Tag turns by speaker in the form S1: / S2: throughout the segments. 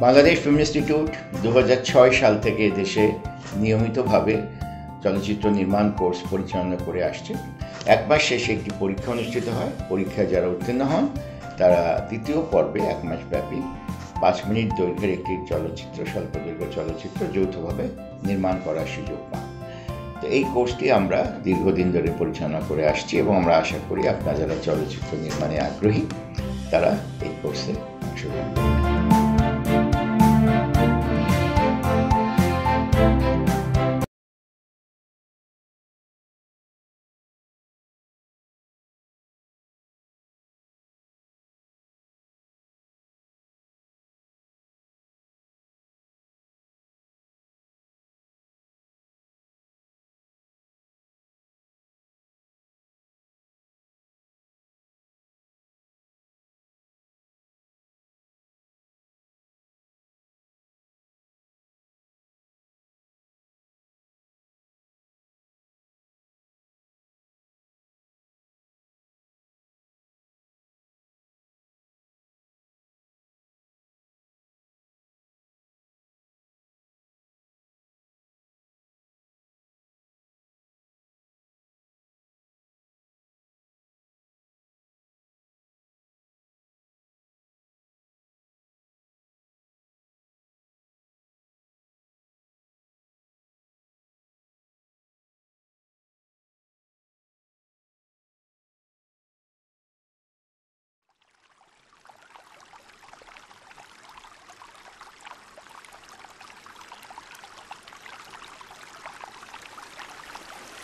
S1: Bangladesh film institute 2006 সাল থেকে দেশে নিয়মিতভাবে চলচ্চিত্র নির্মাণ কোর্স পরিচালনা করে আসছে। এক মাস শেষে একটি পরীক্ষা অনুষ্ঠিত হয়। পরীক্ষায় যারা উত্তীর্ণ হন তারা দ্বিতীয় পর্বে 1 মাস ব্যাপী 5 মিনিট দৈর্ঘ্যের একটি চলচ্চিত্র, স্বল্পদৈর্ঘ্য চলচ্চিত্র যৌথভাবে নির্মাণ করার সুযোগ পান। তো এই কোর্সটি আমরা দীর্ঘদিন ধরে পরিচালনা করে আসছি এবং আমরা আশা করি আপনারা যারা চলচ্চিত্র নির্মাণে আগ্রহী তারা এই কোর্সে অংশগ্রহণ করবেন।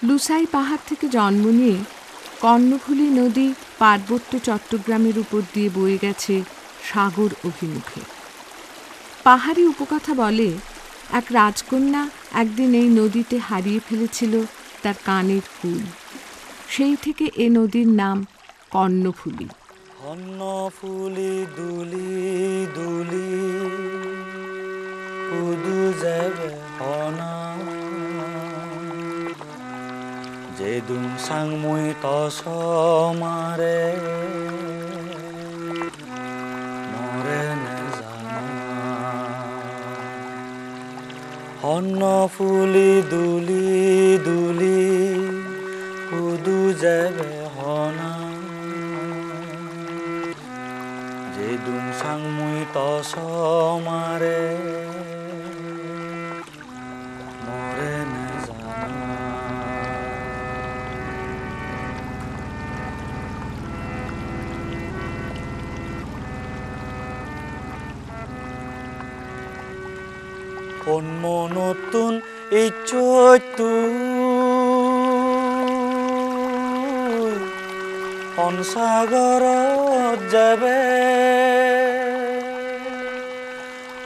S2: লুসাই পাহাড় থেকে জন্ম নিয়ে কর্ণফুলী নদী পার্বত্য চট্টগ্রামের উপর দিয়ে বয়ে গেছে সাগর অভিমুখে। পাহাড়ি উপকথা বলে, এক রাজকন্যা একদিন এই নদীতে হারিয়ে ফেলেছিল তার কানের ফুল। সেই থেকে এ নদীর নাম কর্ণফুলী।
S3: কর্ণফুলী দুলি দুলি পুদু যাবে হনা যেদুম সাংমুই তস মারে মরে না জানা। কর্ণফুলী দুলি দুলি পুদু যাবে হনা যেদুম সাংমুই তস মারে মরে না জানা। কোন নতুন ইচ্ছু সাগৰত যাবে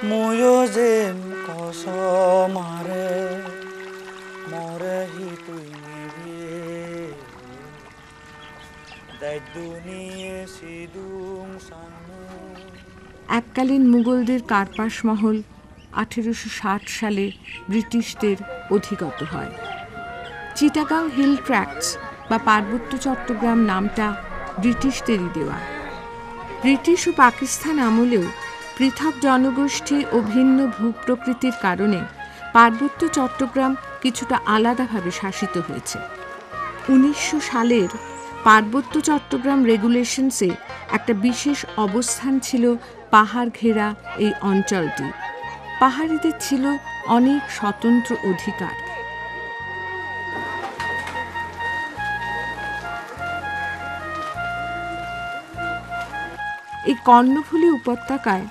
S3: ময়ো যেন কচ মাৰে মৰে হিতুই নিবিয়ে দায়িত্বনিয়ে সিদুং সানু।
S2: এককালীন মুঘলদের কার্পাস মহল 1860 সালে ব্রিটিশদের অধিগত হয়। চিটাগাং হিল ট্র্যাক্টস বা পার্বত্য চট্টগ্রাম নামটা ব্রিটিশদেরই দেওয়া। ব্রিটিশ ও পাকিস্তান আমলেও পৃথক জনগোষ্ঠী ও ভিন্ন ভূপ্রকৃতির কারণে পার্বত্য চট্টগ্রাম কিছুটা আলাদাভাবে শাসিত হয়েছে। 1900 সালের পার্বত্য চট্টগ্রাম রেগুলেশনসে একটা বিশেষ অবস্থান ছিল পাহাড় ঘেরা এই অঞ্চলটি। পাহাড়িদের ছিল অনেক স্বতন্ত্র অধিকার। এই কর্ণফুলী উপত্যকায়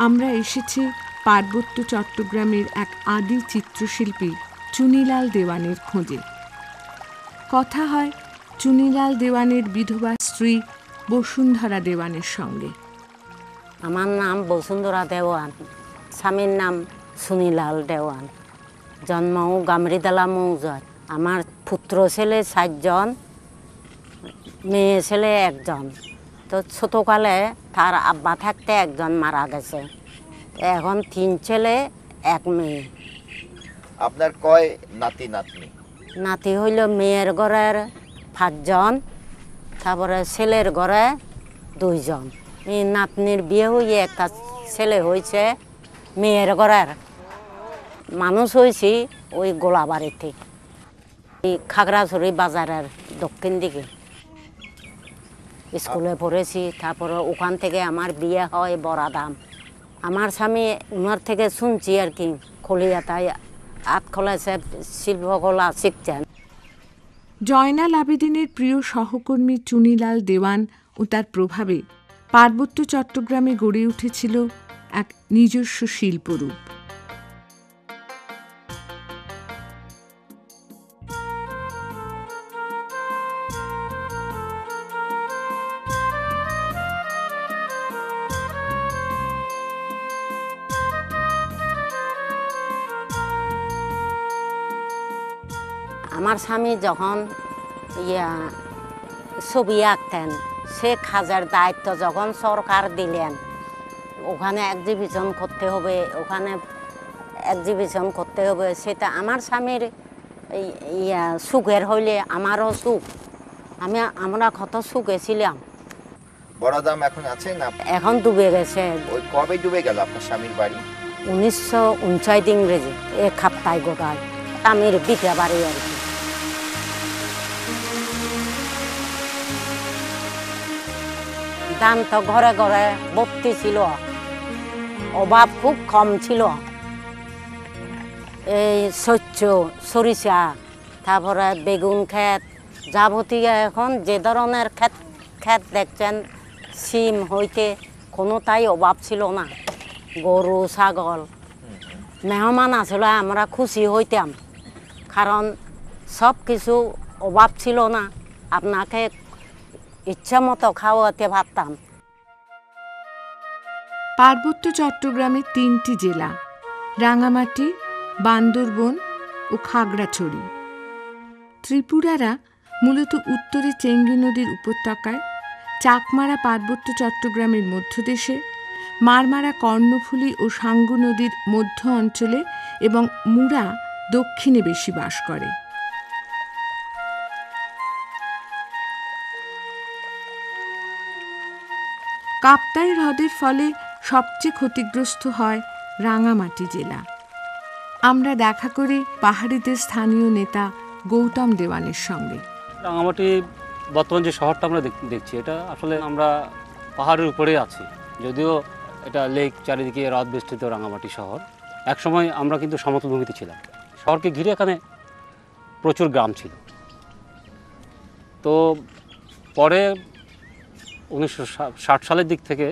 S2: আমরা এসেছি পার্বত্য চট্টগ্রামের এক আদি চিত্রশিল্পী চুনিলাল দেওয়ানের খোঁজে। কথা হয় চুনিলাল দেওয়ানের বিধবা স্ত্রী বসুন্ধরা দেওয়ানের সঙ্গে।
S4: আমার নাম বসুন্ধরা দেওয়ান, স্বামীর নাম চুনিলাল দেওয়ান। জন্ম গামরিতলা মৌজায়। আমার পুত্র ছেলে 4 জন, মেয়ে ছেলে 1 জন। তো ছোটোকালে তার আব্বা থাকতে 1 জন মারা গেছে। এখন 3 ছেলে 1 মেয়ে।
S1: আপনার কয় নাতি নাতনি?
S4: নাতি হইল মেয়ের ঘরের 5 জন, তারপরে ছেলের ঘরে 2 জন। এই নাতনির বিয়ে হয়ে একটা ছেলে হয়েছে, মেয়ের ঘরের মানুষ হয়েছি ওই গোলাবাড়িতে, এই খাগড়াছড়ি বাজারের দক্ষিণ দিকে স্কুলে পড়েছি। তারপরে ওখান থেকে আমার বিয়ে হয় বড়াদাম। আমার স্বামী ওনার থেকে শুনছি আর কি, খলিয়াতায় আতখোলায় শিল্পকলা শিখছেন।
S2: জয়নাল আবেদিনের প্রিয় সহকর্মী চুনিলাল দেওয়ান ও তার প্রভাবে পার্বত্য চট্টগ্রামে গড়ে উঠেছিল এক নিজস্ব শিল্পরূপ।
S4: আমার স্বামী যখন ছবি আঁকতেন, সে কাজের দায়িত্ব যখন সরকার দিলেন, ওখানে এক্সিবিশন করতে হবে, ওখানে এক্সিবিশন করতে হবে, সেটা আমার স্বামীর সুখের হইলে আমারও সুখ। আমরা কত সুখে ছিলাম।
S1: বড়দাম এখন আছে না?
S4: এখন ডুবে গেছে।
S1: ওই কবে ডুবে গেল আপনার স্বামীর বাড়ি?
S4: 1959 ইংরেজি এক খাপ্তায় গোটায় স্বামীর বিটা বাড়ি আর কি। ধান তো ঘরে ঘরে ভর্তি ছিল, অভাব খুব কম ছিল। এই শস্য, সরিষা, তারপরে বেগুন ক্ষেত, যাবতীয় এখন যে ধরনের ক্ষেত দেখছেন, সিম হইতে কোনোটাই অভাব ছিল না। গরু ছাগল মেহমান আসলে আমরা খুশি হইতাম, কারণ সব কিছু অভাব ছিল না, আপনাকে ইচ্ছা মতো খাওয়াতে পারতাম।
S2: পার্বত্য চট্টগ্রামে 3টি জেলা, রাঙামাটি, বান্দরবন ও খাগড়াছড়ি। ত্রিপুরারা মূলত উত্তরে চেঙ্গি নদীর উপত্যকায়, চাকমারা পার্বত্য চট্টগ্রামের মধ্যদেশে, মারমারা কর্ণফুলী ও সাঙ্গু নদীর মধ্য অঞ্চলে এবং মুরা দক্ষিণে বেশি বাস করে। কাপ্তাই হ্রদের ফলে সবচেয়ে ক্ষতিগ্রস্ত হয় রাঙামাটি জেলা। আমরা দেখা করি পাহাড়িদের স্থানীয় নেতা গৌতম দেওয়ানের সঙ্গে।
S5: রাঙামাটি বর্তমান যে শহরটা আমরা দেখছি, এটা আসলে আমরা পাহাড়ের উপরেই আছি, যদিও এটা লেক চারিদিকে হ্রদ বেষ্টিত রাঙামাটি শহর। একসময় আমরা কিন্তু সমতল ভূমিতে ছিলাম। শহরকে ঘিরে এখানে প্রচুর গ্রাম ছিল। তো পরে 1960 সালের দিক থেকে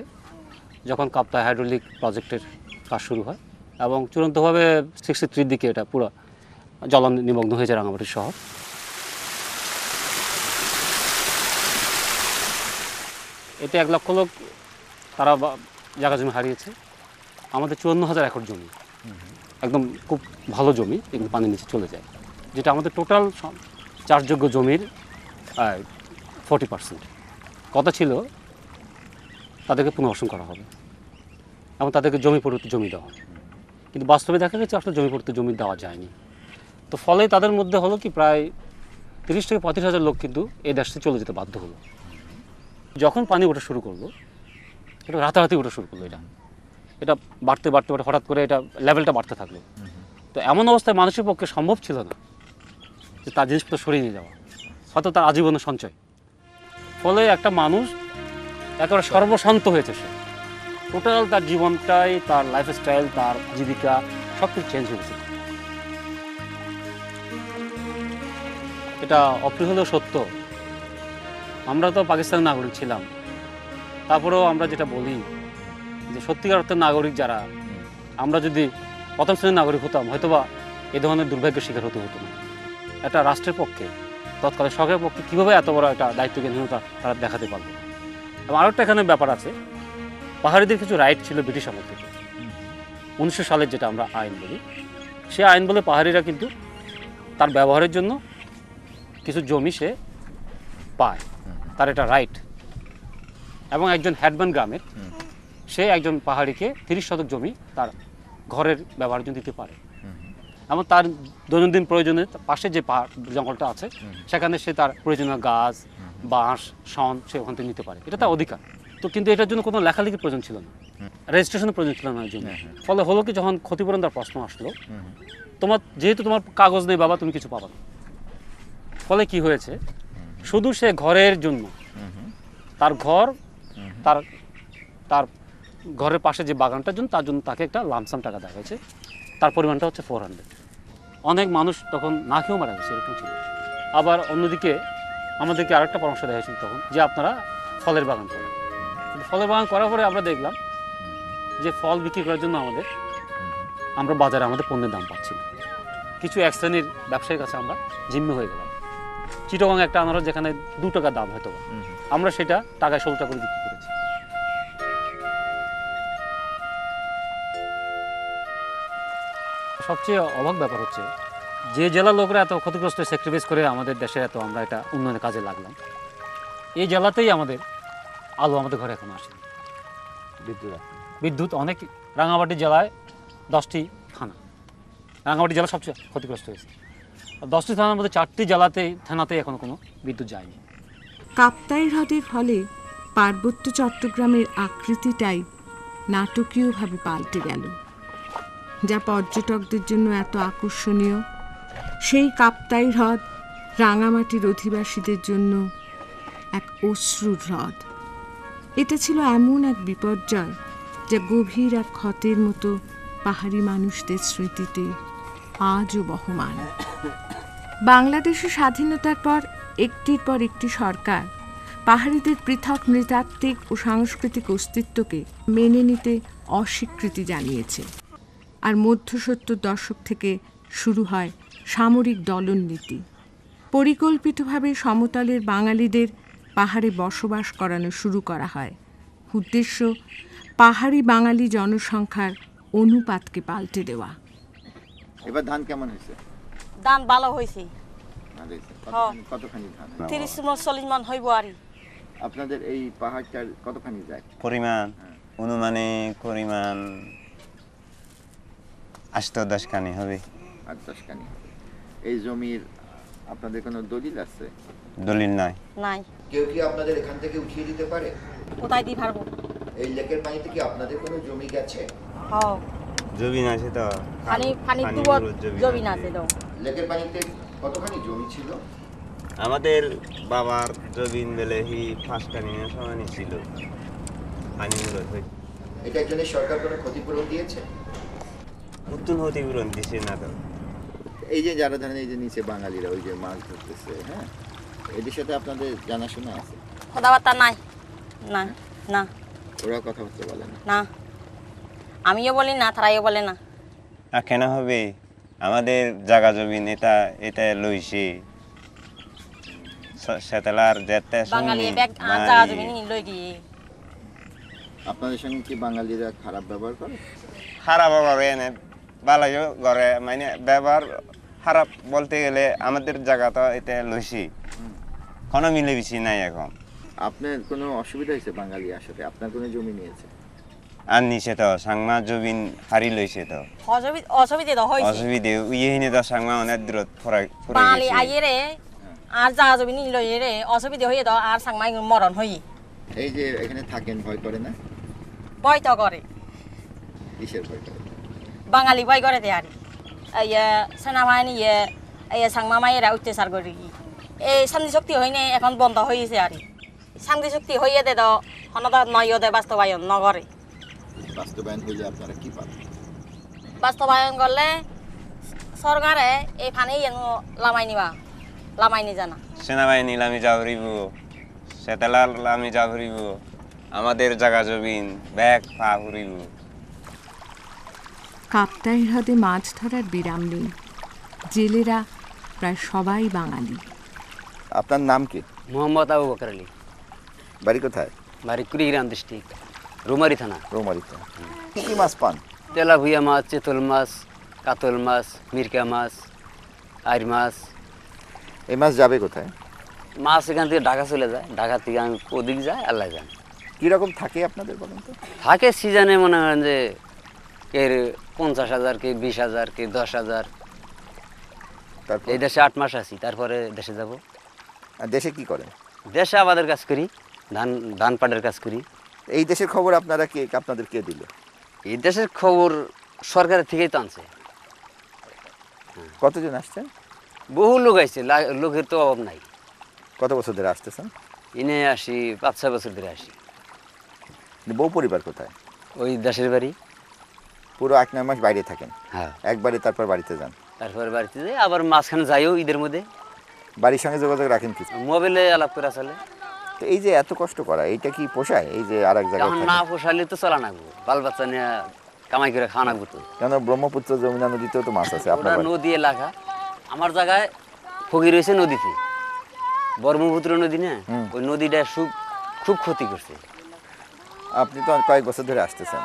S5: যখন কাপ্তাই হাইড্রোলিক প্রজেক্টের কাজ শুরু হয় এবং চূড়ান্তভাবে 63 দিকে এটা পুরো জল নিমগ্ন হয়েছে রাঙামাটি শহর। এতে 1 লক্ষ লোক তারা জায়গা জমি হারিয়েছে। আমাদের 54,000 একর জমি, একদম খুব ভালো জমি, এগুলো পানির নিচে চলে যায়, যেটা আমাদের টোটাল চাষযোগ্য জমির 40%। কথা ছিল তাদেরকে পুনর্বাসন করা হবে এবং তাদেরকে জমি পরিবর্তে জমি দেওয়া হবে, কিন্তু বাস্তবে দেখা গেছে আসলে জমি পরিবর্তে জমি দেওয়া যায়নি। তো ফলে তাদের মধ্যে হলো কি, প্রায় 30 থেকে 35,000 লোক কিন্তু এই দেশ থেকে চলে যেতে বাধ্য হলো। যখন পানি ওঠা শুরু করলো, এটা রাতারাতি ওঠা শুরু করলো, এটা বাড়তে বাড়তে বাড়তে হঠাৎ করে এটা লেভেলটা বাড়তে থাকলো। তো এমন অবস্থায় মানুষের পক্ষে সম্ভব ছিল না যে তার জিনিসপত্র সরিয়ে নিয়ে যাওয়া, হয়তো তার আজীবনের সঞ্চয়। ফলে একটা মানুষ একেবারে সর্বশান্ত হয়েছে, সে টোটাল তার জীবনটাই, তার লাইফস্টাইল, তার জীবিকা সব কিছু চেঞ্জ হয়েছে। এটা অপ্রিয় হলেও সত্য। আমরা তো পাকিস্তানের নাগরিক ছিলাম, তারপরেও আমরা যেটা বলি যে সত্যিকার অর্থের নাগরিক যারা, আমরা যদি প্রথম শ্রেণীর নাগরিক হতাম, হয়তোবা এ ধরনের দুর্ভাগ্যের শিকার হতে হতো না। একটা রাষ্ট্রের পক্ষে, তৎকালীন সরকারের পক্ষে কীভাবে এত বড় একটা দায়িত্বজ্ঞানহীনতা তারা দেখাতে পারবে। এবং আরও একটা এখানে ব্যাপার আছে, পাহাড়িদের কিছু রাইট ছিল ব্রিটিশ আমল থেকে। 1900 সালের যেটা আমরা আইন বলি, সে আইন বলে পাহাড়িরা কিন্তু তার ব্যবহারের জন্য কিছু জমি সে পায়, তার এটা রাইট। এবং একজন হেডম্যান গ্রামের, সে একজন পাহাড়িকে 30 শতক জমি তার ঘরের ব্যবহারের জন্য দিতে পারে এবং তার দৈনন্দিন প্রয়োজনে পাশে যে পাহাড় জঙ্গলটা আছে সেখানে সে তার প্রয়োজনীয় গাছ, বাঁশ, শন সে ওখান থেকে নিতে পারে, এটা তার অধিকার। তো কিন্তু এটার জন্য কোনো লেখালেখির প্রয়োজন ছিল না। রেজিস্ট্রেশনের প্রয়োজন ছিল না জমি। ফলে হলো কি, যখন ক্ষতিপূরণ দেওয়ার প্রশ্ন আসলো, যেহেতু তোমার কাগজ নেই বাবা, তুমি কিছু পাবা না। ফলে কি হয়েছে, শুধু সে ঘরের জন্য, তার ঘর, তার তার ঘরের পাশে যে বাগানটার জন্য, তার জন্য তাকে একটা লামসাম টাকা দেওয়া হয়েছে। তার পরিমাণটা হচ্ছে 400। অনেক মানুষ তখন না খেয়েও মারা গেছে, এরকম ছিল। আবার অন্যদিকে আমাদেরকে আরেকটা পরামর্শ দেওয়া হয়েছিল তখন, যে আপনারা ফলের বাগান করেন। ফলের বাগান করার পরে আমরা দেখলাম যে ফল বিক্রি করার জন্য আমরা বাজারে আমাদের পণ্যের দাম পাচ্ছি না। কিছু এক শ্রেণীর ব্যবসায়ীর কাছে আমরা জিম্মি হয়ে গেলাম। চিটাগং একটা আনারস যেখানে 2 টাকা দাম হয়তো, আমরা সেটা টাকায় 16 টাকা করে বিক্রি করেছি। সবচেয়ে অবাক ব্যাপার হচ্ছে, যে জেলার লোকরা এত ক্ষতিগ্রস্ত স্যাক্রিফাইস করে আমাদের দেশে এত আমরা এটা উন্নয়নের কাজে লাগলাম, এই জেলাতেই আমাদের আলো আমাদের ঘরে এখন আসে। বিদ্যুৎ অনেক, রাঙামাটি জেলায় 10টি থানা, রাঙামাটি জেলা সবচেয়ে ক্ষতিগ্রস্ত হয়েছে। 10টি থানার মধ্যে 4টি থানাতেই এখনো কোনো বিদ্যুৎ যায়নি।
S2: কাপ্তাই হ্রদের ফলে পার্বত্য চট্টগ্রামের আকৃতিটাই নাটকীয়ভাবে পাল্টে গেল। যা পর্যটকদের জন্য এত আকর্ষণীয়, সেই কাপ্তাই হ্রদ রাঙামাটির অধিবাসীদের জন্য এক অশ্রুর হ্রদ। এটা ছিল এমন এক বিপর্যয় যা গভীর এক ক্ষতের মতো পাহাড়ি মানুষদের স্মৃতিতে আজও বহমান। বাংলাদেশের স্বাধীনতার পর একটির পর একটি সরকার পাহাড়িদের পৃথক নৃতাত্ত্বিক ও সাংস্কৃতিক অস্তিত্বকে মেনে নিতে অস্বীকৃতি জানিয়েছে। আর মধ্য 70 দশক থেকে শুরু হয় সামরিক দলননীতি। পরিকল্পিতভাবে সমতলের বাঙালিদের পাহাড়ে বসবাস করানো শুরু করা হয়। উদ্দেশ্য পাহাড়ি বাঙালি জনসংখ্যার অনুপাতকে পাল্টে দেওয়া।
S1: এবার ধান কেমন হয়েছে?
S6: ধান ভালো হয়েছে,
S1: কতখানি ধান?
S6: 30-40 মান হইব। আর
S1: আপনাদের এই পাহাড়টার কতখানি যায়
S7: পরিমাণ? অনুমানিক পরিমাণ 8-10 খানি হবে।
S1: 8-10 খানি। এই জমির আপনাদের কোনো দলিল আছে?
S7: দলিল নাই।
S6: নাই।
S1: কেউ কি আপনাদের এখান থেকে উঠিয়ে দিতে পারে?
S6: কোথায় দিয়ে পারবো?
S1: এই লেকের পানিতে কি আপনাদের কোনো জমি গেছে?
S6: হ্যাঁ,
S7: জমি আছে তো,
S6: পানি দুবর জমি আছে তো।
S1: লেকের পানিতে কতখানি জমি ছিল?
S7: আমাদের বাবার জমিন বেলে 5 খানি সমানই ছিল। পানি
S1: এটার জন্য সরকার কোনো ক্ষতিপূরণ দিয়েছে?
S7: নতুন ক্ষতিপূরণ দিছে না তো।
S1: এই যে যারা ধরেন এই যে নিচে বাঙালিরা ওই যে মাছ ধরতেছে, হ্যাঁ, এদের সাথে আপনাদের জানাশোনা আছে?
S6: কথাবার্তা নাই। না না,
S1: ওরা কথাবার্তা বলে না?
S6: না, আমিও বলি না, তারাইও বলে না।
S7: কেন হবে? আমাদের জায়গা জমিন এটা লইছে সেতলার যেতে
S6: বাঙালি ব্যাগ জায়গা জমি লই গিয়ে।
S1: আপনাদের সঙ্গে কি বাঙালিরা খারাপ ব্যবহার করে?
S7: খারাপ ব্যবহার এনে ভালো করে, মানে ব্যবহার খারাপ বলতে গেলে আমাদের জায়গা তো এটা লইছি, কোনো মিলে বেশি নাই। এখন
S1: আপনার কোনো অসুবিধা হয়েছে বাঙালি আসলে? আপনার কোনো জমি নিয়েছে?
S7: আর নিচে তো সাংমা জমিন হারি লইছে তো
S6: অসুবিধে তো হয়েছে।
S7: অসুবিধে ইয়ে তো সাংমা অনেক দূরত
S6: বাঙালি আইয়ে রে আর জায়গা জমি লই রে অসুবিধা হয়ে তো আর সাংমাই মরণ হই।
S1: এই যে এখানে থাকেন, ভয় করে না?
S6: ভয় তো করে।
S1: কিসের ভয় করে?
S6: বাঙালি ভয় করে দে। আর এই সেনাবাহিনী এই সাংমা মায়েরা অত্যাচার করি। এই শান্তি শক্তি হয়নি, এখন বন্ধ হয়েছে। আর শান্তি শক্তি হইয়ে দে তো হনতা নয় দে বাস্তবায়ন নগরে।
S1: বাস্তবায়ন হইলে আপনারা কি পাবেন?
S6: বাস্তবায়ন করলে সরকারে এই ফানি লামাই নি জানা।
S7: সেনাবাহিনী লামি যাবরিব, সেতলার লামি যাবরিব, আমাদের জায়গা জমিন ব্যাগ পা হরিব।
S2: কাপ্তাই হ্রদে মাছ ধরার বিরাম নেই। জেলেরা প্রায় সবাই বাঙালি।
S1: আপনার নাম কি?
S8: মোহাম্মদ আবু বকর আলী।
S1: বাড়ি কোথায়?
S8: বাড়ি কুড়িগ্রাম ডিস্ট্রিক্ট, রুমারি থানা।
S1: রৌমারী থানা। কি কি মাছ পান?
S8: তেলাভুইয়া মাছ, চিতল মাছ, কাতল মাছ, মিরকা মাছ, আইর মাছ।
S1: এই মাছ যাবে কোথায়?
S8: মাছ এখান থেকে ঢাকা চলে যায়, ঢাকা থেকে আমি ওদিক যাই, আল্লাহ যান।
S1: কীরকম থাকে আপনাদের বলেন তো?
S8: থাকে সিজনে মনে করেন যে এর 50,000, কে 20,000, কে 10,000।
S1: তারপর
S8: এই দেশে 8 মাস আছি, তারপরে দেশে যাব।
S1: আর দেশে কি করেন?
S8: দেশে আবাদের কাজ করি, ধান পাটের কাজ করি।
S1: এই দেশের খবর আপনাদের কে দিল?
S8: এই দেশের খবর সরকারের থেকেই তো আনছে।
S1: কতজন আসছেন?
S8: বহু লোক আসছে, লোকের তো অভাব নাই।
S1: কত বছর ধরে আসতেছেন?
S8: এনে আসি 5-6 বছর ধরে আসি।
S1: বউ পরিবার কোথায়?
S8: ওই দেশের বাড়ি।
S1: পুরো 8-9 মাস বাইরে থাকেন?
S8: হ্যাঁ।
S1: একবারে তারপর বাড়িতে যান?
S8: তারপর বাড়িতে যাই, আবার মাঝখানে যাইও ঈদের মধ্যে।
S1: বাড়ির সঙ্গে যোগাযোগ রাখেন কি?
S8: মোবাইলে আলাপ করে চলে।
S1: তো এই যে এত কষ্ট করা, এইটা কি পোষায়? এই যে আর এক জায়গায়
S8: এখন না পোষালে তো চলা নাগবো, বাল বাচ্চা নিয়ে কামাই করে খাওয়া নাগবো তো।
S1: কেন ব্রহ্মপুত্র যমুনা নদীতেও তো মাছ আছে আপনার?
S8: নদী এলাকা, আমার জায়গায় ফকির হয়েছে নদীতে, ব্রহ্মপুত্র নদী না, ওই নদীটা খুব ক্ষতি করছে।
S1: আপনি তো কয়েক বছর ধরে আসতেছেন,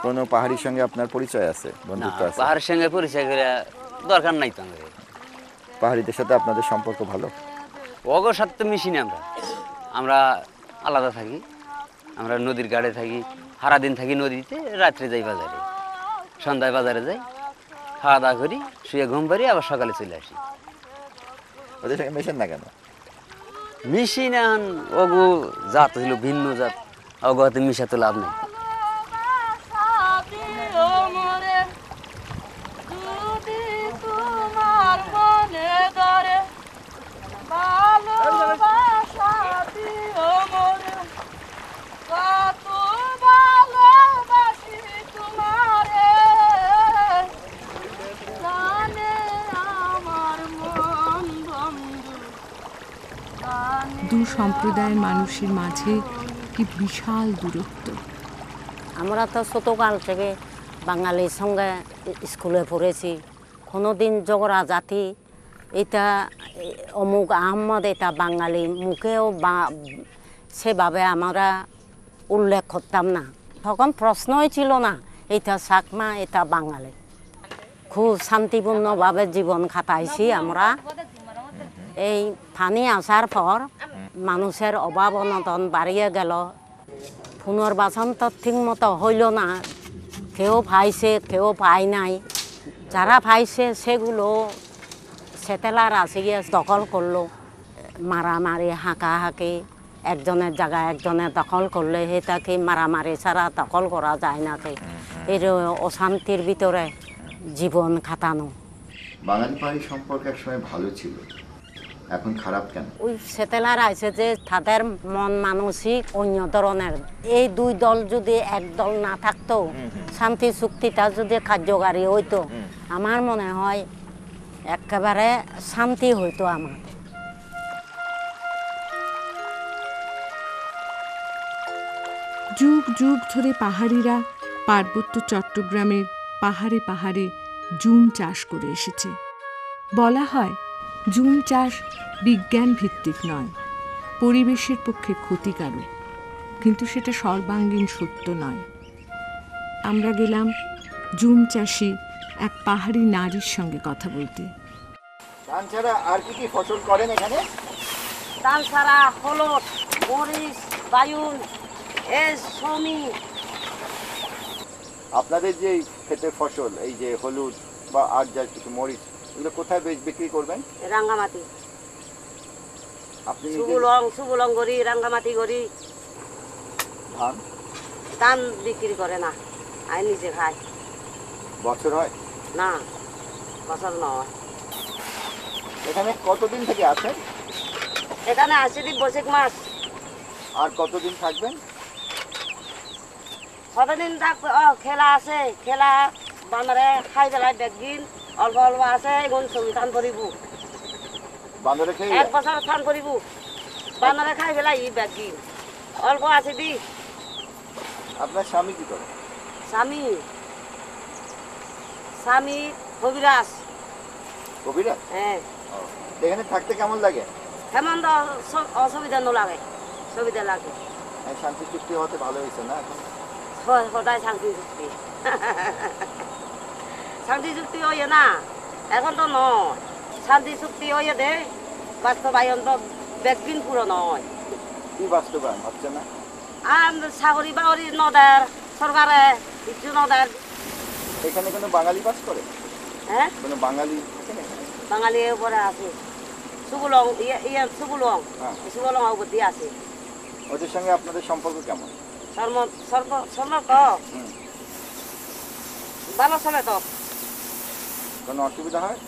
S1: কোনো পাহাড়ির সঙ্গে আপনার পরিচয় আছে, বন্ধুত্ব আছে?
S8: পাহাড়ের সঙ্গে পরিচয় করে দরকার নাই তো আমাদের।
S1: পাহাড়িদের সাথে আপনাদের সম্পর্ক ভালো?
S8: অগর সাথে তো মিশি না, আমরা আলাদা থাকি। আমরা নদীর গাড়ে থাকি, সারাদিন থাকি নদীতে, রাত্রে যাই বাজারে, সন্ধ্যায় বাজারে যাই, খাওয়া দাওয়া করি, শুয়ে ঘুম পারি, আবার সকালে চলে আসি।
S1: ওদের সঙ্গে মেশেন না কেন?
S8: মিশি না, অগু জাত ছিল ভিন্ন জাত, অগু হাতে মিশা তো লাভ নেই।
S2: দু সম্প্রদায়ের মানুষের মাঝে কি বিশাল দূরত্ব।
S4: আমরা তো ছোটকাল থেকে বাঙালির সঙ্গে স্কুলে পড়েছি, কোনোদিন ঝগড়া জাতি এটা অমুক আহমদ এটা বাঙালি মুখেও সেভাবে আমরা উল্লেখ করতাম না। তখন প্রশ্নই ছিল না এটা চাকমা এটা বাঙালি। খুব শান্তিপূর্ণভাবে জীবন কাটাইছি আমরা। এই পানি আসার পর মানুষের অভাব অনটন বাড়িয়ে গেল, পুনর্বাসন তো ঠিক মতো হইল না, কেউ পাইছে কেউ পায় নাই। যারা পাইছে সেগুলো সেটেলার আসিয়ে দখল করলো, মারামারি হাঁকাহাঁকি, একজনের জায়গায় একজনের দখল করলে সেটাকে মারামারি ছাড়া দখল করা যায় নাকি। এর অশান্তির ভিতরে জীবন কাটানো।
S1: বাঙালি পাহাড়ি সম্পর্ক একসময় ভালো ছিল, এখন খারাপ কেন?
S4: ওই সেটেলার আছে যে তাদের মন মানসিক অন্য ধরনের। এই দুই দল যদি এক দল না থাকতো, শান্তি চুক্তিটা যদি কার্যকারী হইতো, আমার মনে হয় একেবারে শান্তি হইতো আমার।
S2: যুগ যুগ ধরে পাহাড়িরা পার্বত্য চট্টগ্রামের পাহাড়ে পাহাড়ে জুম চাষ করে এসেছে। বলা হয় জুম চাষ বিজ্ঞান ভিত্তিক নয়, পরিবেশের পক্ষে ক্ষতিকারক, কিন্তু সেটা সর্বাঙ্গীন সত্য নয়। আমরা গেলাম জুম চাষি এক পাহাড়ি নারীর সঙ্গে কথা বলতে।
S1: ধান ছাড়া আর কি কি ফসল করেন এখানে?
S4: ধান ছাড়া হলুদ, মরিচ, বায়ুন, সমি।
S1: আপনাদের যে ক্ষেতের ফসল, এই যে হলুদ বা আর যা কিছু মরিচ, এগুলো কোথায় বিক্রি করবেন?
S4: রাঙ্গামাটি,
S1: আপনি
S4: সুবুলং করি, রাঙ্গামাটি করি।
S1: ধান
S4: ধান বিক্রি করে না, আমি নিজে খাই।
S1: বছর হয়
S4: না, বছর নয়।
S1: এখানে কতদিন থেকে আছেন?
S4: এখানে আসি বৈশাখ মাস।
S1: আর কতদিন থাকবেন?
S4: কতদিন থাকবে? খেলা আছে, খেলা বান্দরে খাই পেলাই দেখদিন অল্প অল্প আছে, এখন ছবি টান করিব।
S1: বান্দরে খেয়ে
S4: 1 বছর টান করিব, বান্দরে খাই পেলাই দেখদিন অল্প আছে দি।
S1: আপনার স্বামী কি করে?
S4: স্বামী কবিরাজ।
S1: কবিরাজ?
S4: হ্যাঁ।
S1: এখানে থাকতে কেমন লাগে?
S4: তেমন তো অসুবিধা লাগে, সুবিধা লাগে।
S1: শান্তি চুক্তি হতে ভালো হয়েছে না?
S4: সদায় শান্তি চুক্তি শান্তি চুক্তি হইয়ে না, এখন তো নয়। শান্তি চুক্তি হইয়ে দে, বাস্তবায়ন তো বেগদিন পুরো নয়।
S1: কি বাস্তবায়ন হচ্ছে না?
S4: আর চাকরি বাকরি নদের, সরকারে কিছু নদের।
S1: এখানে কোনো বাঙালি বাস করে?
S4: হ্যাঁ,
S1: কোনো বাঙালি
S4: বাঙালি উপরে আছে। সুবুলং, সুবুলং উপর দিয়ে আছে।
S1: ওদের সঙ্গে আপনাদের সম্পর্ক কেমন?
S4: ভালো চলে তো।
S1: কোনো অসুবিধা হয়?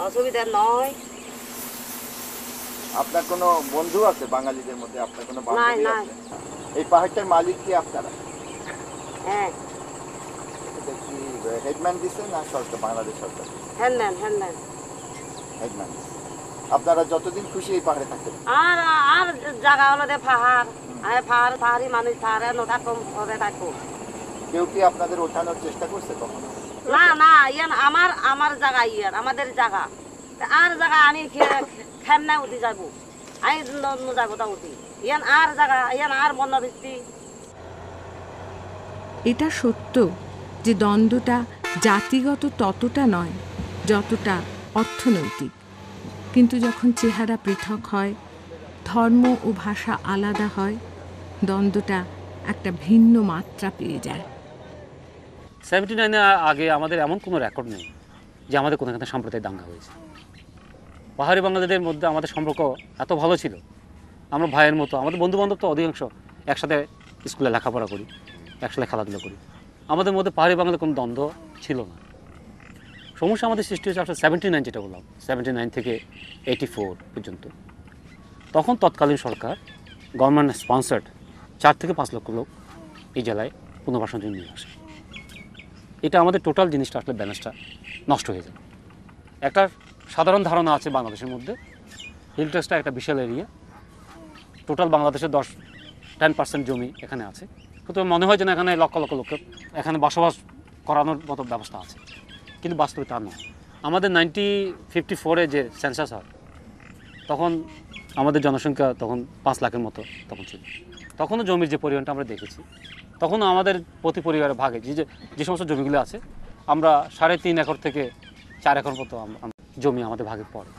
S4: অসুবিধা নয়।
S1: আপনার কোনো বন্ধু আছে বাঙালিদের মধ্যে? আপনার কোনো
S4: নাই
S1: বান্ধবী
S4: নাই।
S1: আছে? এই পাহাড়টার মালিক কি আপনারা?
S4: হ্যাঁ।
S1: এটা কি হেডম্যান দিছে না সরকার, বাংলাদেশ সরকার?
S4: Headman
S1: headman. আপনারা যতদিন খুশি এই পাহাড়ে থাকতে পারেন।
S4: আর আর জায়গা হলো যে পাহাড়, পাহাড়ি মানুষ পাহাড়ে থাকুন ওরে থাকুন।
S1: কেউ কি আপনাদের ওঠানোর চেষ্টা করছে কখনো?
S4: না না, ইয়ান আমার জায়গা, ইয়ান আমাদের জায়গা। আর জায়গা আমি খেমনা উঠি যাবো, আমি যাবো তা উঠি। ইয়ান আর জায়গা, ইয়ান আর বন্যবৃত্তি।
S2: এটা সত্য যে দ্বন্দ্বটা জাতিগত ততটা নয় যতটা অর্থনৈতিক, কিন্তু যখন চেহারা পৃথক হয়, ধর্ম ও ভাষা আলাদা হয়, দ্বন্দ্বটা একটা ভিন্ন মাত্রা পেয়ে যায়।
S5: 79 আগে আমাদের এমন কোনো রেকর্ড নেই যে আমাদের কোনো এখানে সাম্প্রদায়িক দাঙ্গা হয়েছে। পাহাড়ি বাঙালিদের মধ্যে আমাদের সম্পর্ক এত ভালো ছিল, আমরা ভাইয়ের মতো। আমাদের বন্ধুবান্ধব তো অধিকাংশ একসাথে স্কুলে লেখাপড়া করি, একসাথে খেলাধুলা করি। আমাদের মধ্যে পাহাড়ি বাঙালির কোনো দ্বন্দ্ব ছিল না। সমস্যা আমাদের সৃষ্টি হয়েছে আসলে 79, যেটা বললাম 79 থেকে 84 পর্যন্ত। তখন তৎকালীন সরকার গভর্নমেন্ট স্পন্সার্ড 4 থেকে 5 লক্ষ লোক এই জেলায় পুনর্বাসনের জন্য নিয়ে আসে। এটা আমাদের টোটাল জিনিসটা আসলে ব্যালেন্সটা নষ্ট হয়ে যায়। একটা সাধারণ ধারণা আছে বাংলাদেশের মধ্যে, হিল ট্রেসটা একটা বিশাল এরিয়া, টোটাল বাংলাদেশের 10% জমি এখানে আছে। সুতরাং মনে হয় যেন এখানে লক্ষ লক্ষ লোকের এখানে বসবাস করানোর মতো ব্যবস্থা আছে, কিন্তু বাস্তবে তা নয়। আমাদের 1954 যে সেন্সাস হয় তখন আমাদের জনসংখ্যা তখন 5 লাখের মতো তখন ছিল। তখনও জমির যে পরিমাণটা আমরা দেখেছি, তখনও আমাদের প্রতি পরিবারের ভাগে যে সমস্ত জমিগুলো আছে, আমরা 3.5 একর থেকে 4 একর মতো জমি আমাদের ভাগে পড়ে।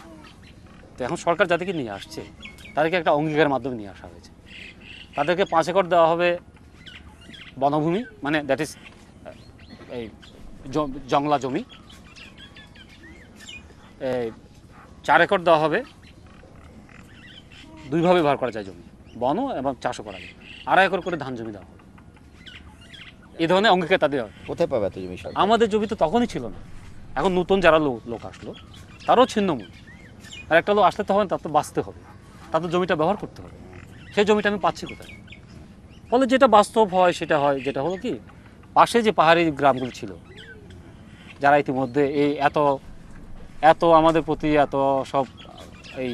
S5: তো এখন সরকার যাদেরকে নিয়ে আসছে তাদেরকে একটা অঙ্গীকারের মাধ্যমে নিয়ে আসা হয়েছে। তাদেরকে 5 একর দেওয়া হবে বনভূমি, মানে দ্যাট ইজ এই জংলা জমি। 4 একর দেওয়া হবে, দুইভাবে ব্যবহার করা যায় জমি, বন এবং চাষও করা যায়। 2.5 একর করে ধান জমি দেওয়া হবে। এই ধরনের অঙ্গীকার তাদের।
S1: কোথায় পাবে এত জমি?
S5: আমাদের জমি তো তখনই ছিল না। এখন নতুন যারা লোক আসলো তারও ছিন্নমূল। আর একটা লোক আসলে তো হবে, তার তো বাঁচতে হবে, তার তো জমিটা ব্যবহার করতে হবে। সেই জমিটা আমি পাচ্ছি কোথায়? ফলে যেটা বাস্তব হয় সেটা হয়, যেটা হলো কি, পাশে যে পাহাড়ি গ্রামগুলো ছিল, যারা ইতিমধ্যে এই এত আমাদের প্রতি এত সব এই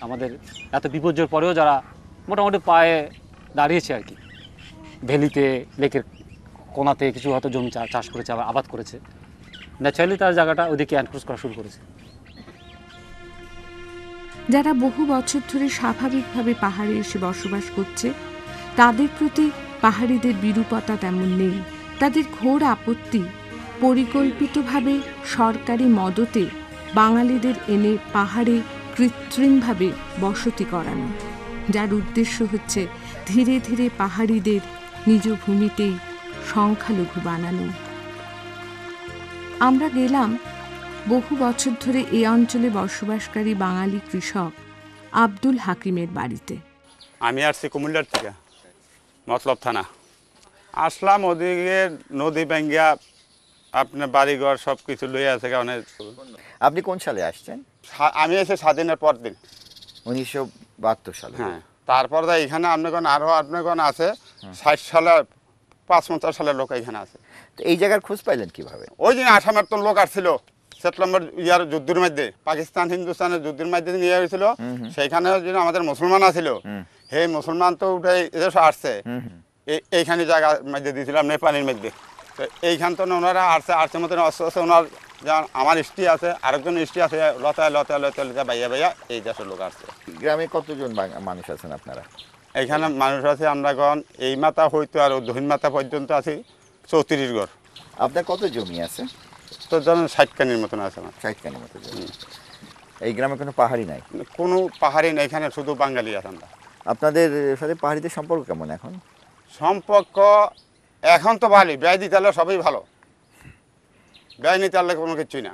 S5: আমাদের এত বিপর্যয়ের পরেও যারা মোটামুটি পায়ে দাঁড়িয়েছে আর কি, ভ্যালিতে লেকের কোনাতে কিছু হয়তো জমি চাষ করেছে, আবার আবাদ করেছে, ন্যাচারালি তার জায়গাটা ওইদিকে এনক্রোচ করা শুরু করেছে।
S2: যারা বহু বছর ধরে স্বাভাবিকভাবে পাহাড়ে এসে বসবাস করছে, তাদের প্রতি পাহাড়িদের বিরূপতা তেমন নেই। তাদের ঘোর আপত্তি পরিকল্পিতভাবে সরকারি মদতে বাঙালিদের এনে পাহাড়ে কৃত্রিমভাবে বসতি করানো, যার উদ্দেশ্য হচ্ছে ধীরে ধীরে পাহাড়িদের নিজ ভূমিতেই সংখ্যালঘু বানানো। আমরা গেলাম বহু বছর ধরে এই অঞ্চলে বসবাসকারী বাঙালি কৃষক আব্দুল হাকিমের বাড়িতে।
S9: আমি আসছি কুমিল্লার থেকে, মতলব থানা। আসলাম ওদিকে নদী ব্যাঙ্গিয়া আপনার বাড়িঘর সব কিছু লইয়া আছে। কারণে
S1: আপনি কোন সালে আসছেন?
S9: আমি এসে স্বাধীনের পর দিন
S1: 1972 সালে।
S9: হ্যাঁ, তারপর এখানে আপনার আরও আপনার আছে 60 সালে 55 সালের লোক এখানে আছে।
S1: তো এই জায়গার খোঁজ পাইলেন কিভাবে?
S9: ওই দিন আসামের তো লোক আসছিল সেপ্টেম্বর ইয়ার যুদ্ধের মধ্যে, পাকিস্তান হিন্দুস্তানের যুদ্ধের মধ্যে নিয়ে হয়েছিল। সেইখানে আমাদের মুসলমান আছিল, সেই মুসলমান তো উঠে এদেশে আসছে, এইখানে জায়গা মধ্যে দিয়েছিলাম নেপালের মধ্যে। তো এইখান তো ওনারা আসছে মতন আস্তে আস্তে ওনার যেমন আমার স্ত্রী আছে, আরেকজন স্ত্রী আছে, লতায় বাইয়া বাইয়া এই দেশের লোক আসছে।
S1: গ্রামে কতজন মানুষ আছেন আপনারা?
S9: এইখানে মানুষ আছে আমরা গণ এই মাথা হইতো আর দহিন মাথা পর্যন্ত আছি 34 ঘর।
S1: আপনার কত জমি আছে?
S9: তো ধরেন 60 কানির মতন আছে আমার।
S1: 60 কানির মতো জমি। এই গ্রামে কোনো পাহাড়ি নাই?
S9: কোনো পাহাড়ি নেই, এখানে শুধু বাঙালি আছে আমরা।
S1: আপনাদের সাথে পাহাড়িদের সম্পর্ক কেমন এখন?
S9: সম্পর্ক এখন তো ভালোই, ব্যয় দিতে হলে সবই ভালো, ব্যয় নিতে হলে কোনো কিছুই না।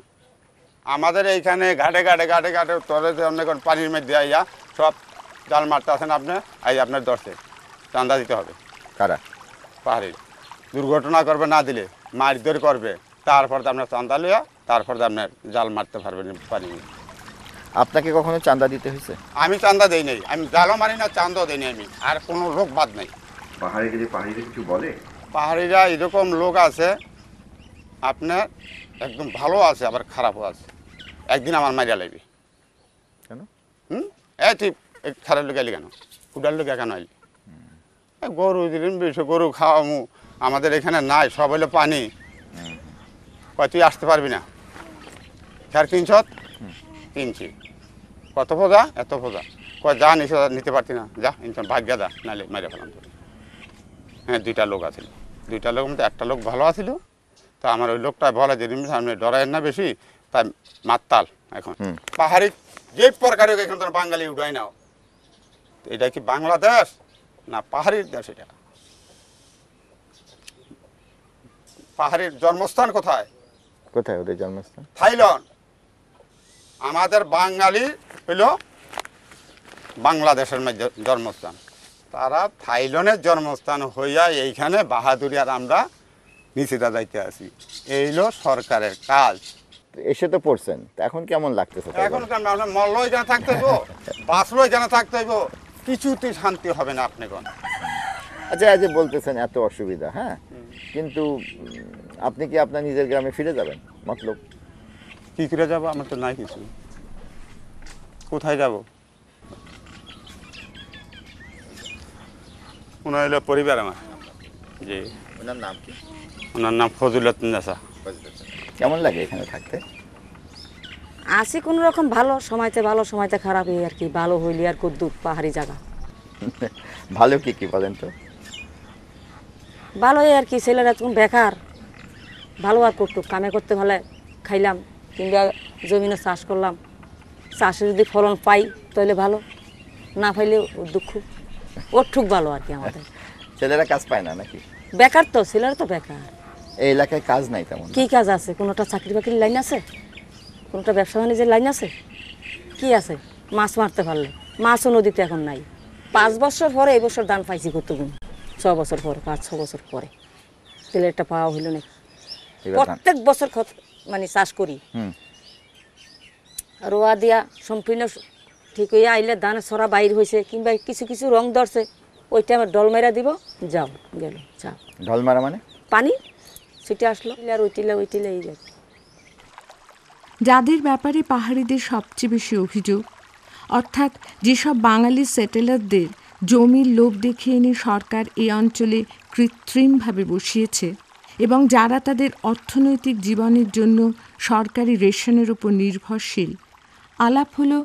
S9: আমাদের এইখানে ঘাটে ঘাটে ঘাটে ঘাটে তলে অনেক পানির মধ্যে আইয়া সব জাল মারতে আসেন আপনি, এই আপনার ধরছে, চাঁদা দিতে হবে।
S10: কারা?
S9: পাহাড়ি দুর্ঘটনা করবে, না দিলে মারধর করবে, তারপর তো আপনার চাঁদা লইয়া তারপর তো আপনার জাল মারতে পারবেন পারি।
S10: আপনাকে কখনো চাঁদা দিতে হয়েছে?
S9: আমি চাঁদা দেই নাই, আমি জালও মারি না, চাঁদাও দেই নাই আমি, আর কোনো লোক বাদ নাই।
S1: পাহাড়ে গেলে পাহাড়িরা কিছু বলে?
S9: পাহাড়িরা এরকম লোক আছে আপনার একদম ভালো আছে আবার খারাপও আছে। একদিন আমার মারিয়া লাগবে।
S10: কেন?
S9: এই তুই খারাপ লোক আইলি কেন, কুডার লোক কেন আইলি? গরু দিলেন বেশি, গরু খাওয়ামু, আমাদের এখানে নাই, সব হইলো পানি। কয় তুই আসতে পারবি না, খেয়ার কিনছি, কত ফোজা, এত ফোজা, কয় যা নিতে পারতি না, যা ইনশান ভাগ্যা দা, নাহলে মেরে ফেলাম তোর। হ্যাঁ, দুইটা লোক আছিল, দুইটা লোক মধ্যে একটা লোক ভালো আছিল, তা আমার ওই লোকটা বলে যে আপনি ডরায়েন না বেশি, তাই মাতাল। এখন পাহাড়ি যে প্রকারে এখানে তোর বাঙালি উঠাই নাও, এটা কি বাংলাদেশ না পাহাড়ির দেশ? এটা পাহাড়ির জন্মস্থান কোথায়?
S10: কোথায় ওদের জন্মস্থান?
S9: থাইল্যান্ড। আমাদের বাঙালি হইল বাংলাদেশের মধ্যে জন্মস্থান, তারা থাইল্যান্ডের জন্মস্থান হইয়া এইখানে বাহাদুরি আর আমরা নিচেটা যাইতে আছি। এই হলো সরকারের কাজ।
S10: এসে তো পড়ছেন, এখন কেমন লাগতেছে?
S9: এখন মল্লই যেন থাকতে হইব, বাঁচলই যেন থাকতে হইব, কিছুতেই শান্তি হবে না। আপনি কোন
S10: আচ্ছা, আজ বলতেছেন এত অসুবিধা, হ্যাঁ, কিন্তু আপনি কি আপনার নিজের গ্রামে ফিরে যাবেন? মতলব
S9: কি করে যাবো? আমার তো নাই কিছু, কোথায় যাব? ওনার হলো পরিবার আমার। জি।
S10: ওনার নাম কি?
S9: ওনার নাম ফজলুদ্দিন নেসা।
S10: কেমন লাগে এখানে থাকতে?
S6: আসি কোনো রকম, ভালো সময়তে ভালো, সময়তে খারাপ, এই আর কি। ভালো হইলি আর কুদ্দুক পাহাড়ি জায়গা।
S10: ভালো কি কি বলেন তো?
S6: ভালো এই আর কি, ছেলেরা তখন বেকার, ভালো আর করতুক, কামে করতে ভালো খাইলাম, কিংবা জমিনে চাষ করলাম, চাষে যদি ফলন পাই তাহলে ভালো, না পাইলে দুঃখ। ওর ঠুক ভালো আর কি আমাদের।
S10: ছেলেরা কাজ পায় না নাকি?
S6: বেকার তো, ছেলেরা তো বেকার।
S10: এই এলাকায় কাজ নাই তেমন?
S6: কি কাজ আছে? কোনোটা চাকরি বাকরির লাইন আছে? কোনোটা ব্যবসা বাণিজ্যের লাইন আছে? কি আছে? মাছ মারতে পারলে, মাছও নদীতে এখন নাই। 5 বছর পরে এই বছর ধান পাইছি কতগুণ, 6 বছর পরে, 5-6 বছর পরে তেলেরটা পাওয়া হইল না। প্রত্যেক বছর মানে চাষ করি, রোয়া দিয়া সম্পূর্ণ ঠিক হইয়া আইলে ধান ছড়া বাইর হয়েছে, কিংবা কিছু কিছু রং ধরছে, ওইটা আমার ডল মেরা দিব, যাও গেল, যাও।
S10: ঢল মারা মানে?
S6: পানি ছুটে আসলো, আর ওইটিলে এই যায়।
S2: যাদের ব্যাপারে পাহাড়িদের সবচেয়ে বেশি অভিযোগ, অর্থাৎ যেসব বাঙালি সেটেলারদের জমির লোভ দেখিয়ে এনে সরকার এই অঞ্চলে কৃত্রিমভাবে বসিয়েছে এবং যারা তাদের অর্থনৈতিক জীবনের জন্য সরকারি রেশনের উপর নির্ভরশীল, আলাপ হলো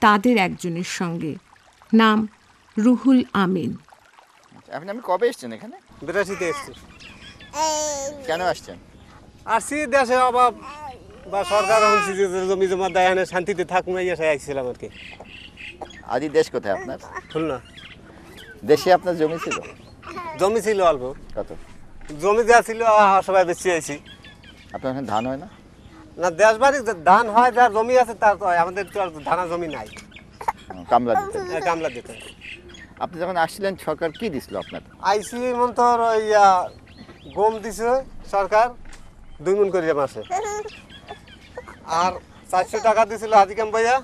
S2: তাদের একজনের সঙ্গে। নাম রুহুল আমিন।
S10: আপনি কবে এসছেন এখানে?
S11: 82-তে এসছি।
S10: কেন আসছেন?
S11: আসছি দেশে অভাব, বা সরকার বলছি যে জমি জমা দেয়, এখানে শান্তিতে থাকুন, এই এসে আসছিলাম আর কি।
S10: আদি দেশ কোথায় আপনার?
S11: খুলনা।
S10: দেশে আপনার জমি ছিল?
S11: জমি ছিল অল্প।
S10: কত?
S11: জমি যা ছিল সবাই বেশি আইছি।
S10: আপনার এখানে ধান হয় না?
S11: না, দেশ বাড়ি ধান হয়, যার জমি আছে তার তো হয়, আমাদের তো আর ধানা জমি নাই।
S10: কামলা দিতে?
S11: কামলা দিতে।
S10: আপনি যখন আসছিলেন সরকার কি দিছিল আপনার?
S11: আইসি মন্তর ওই গম দিছে সরকার 2 মণ করে মাসে, আর 400 টাকা দিছিল হাজিকাম ভাইয়া,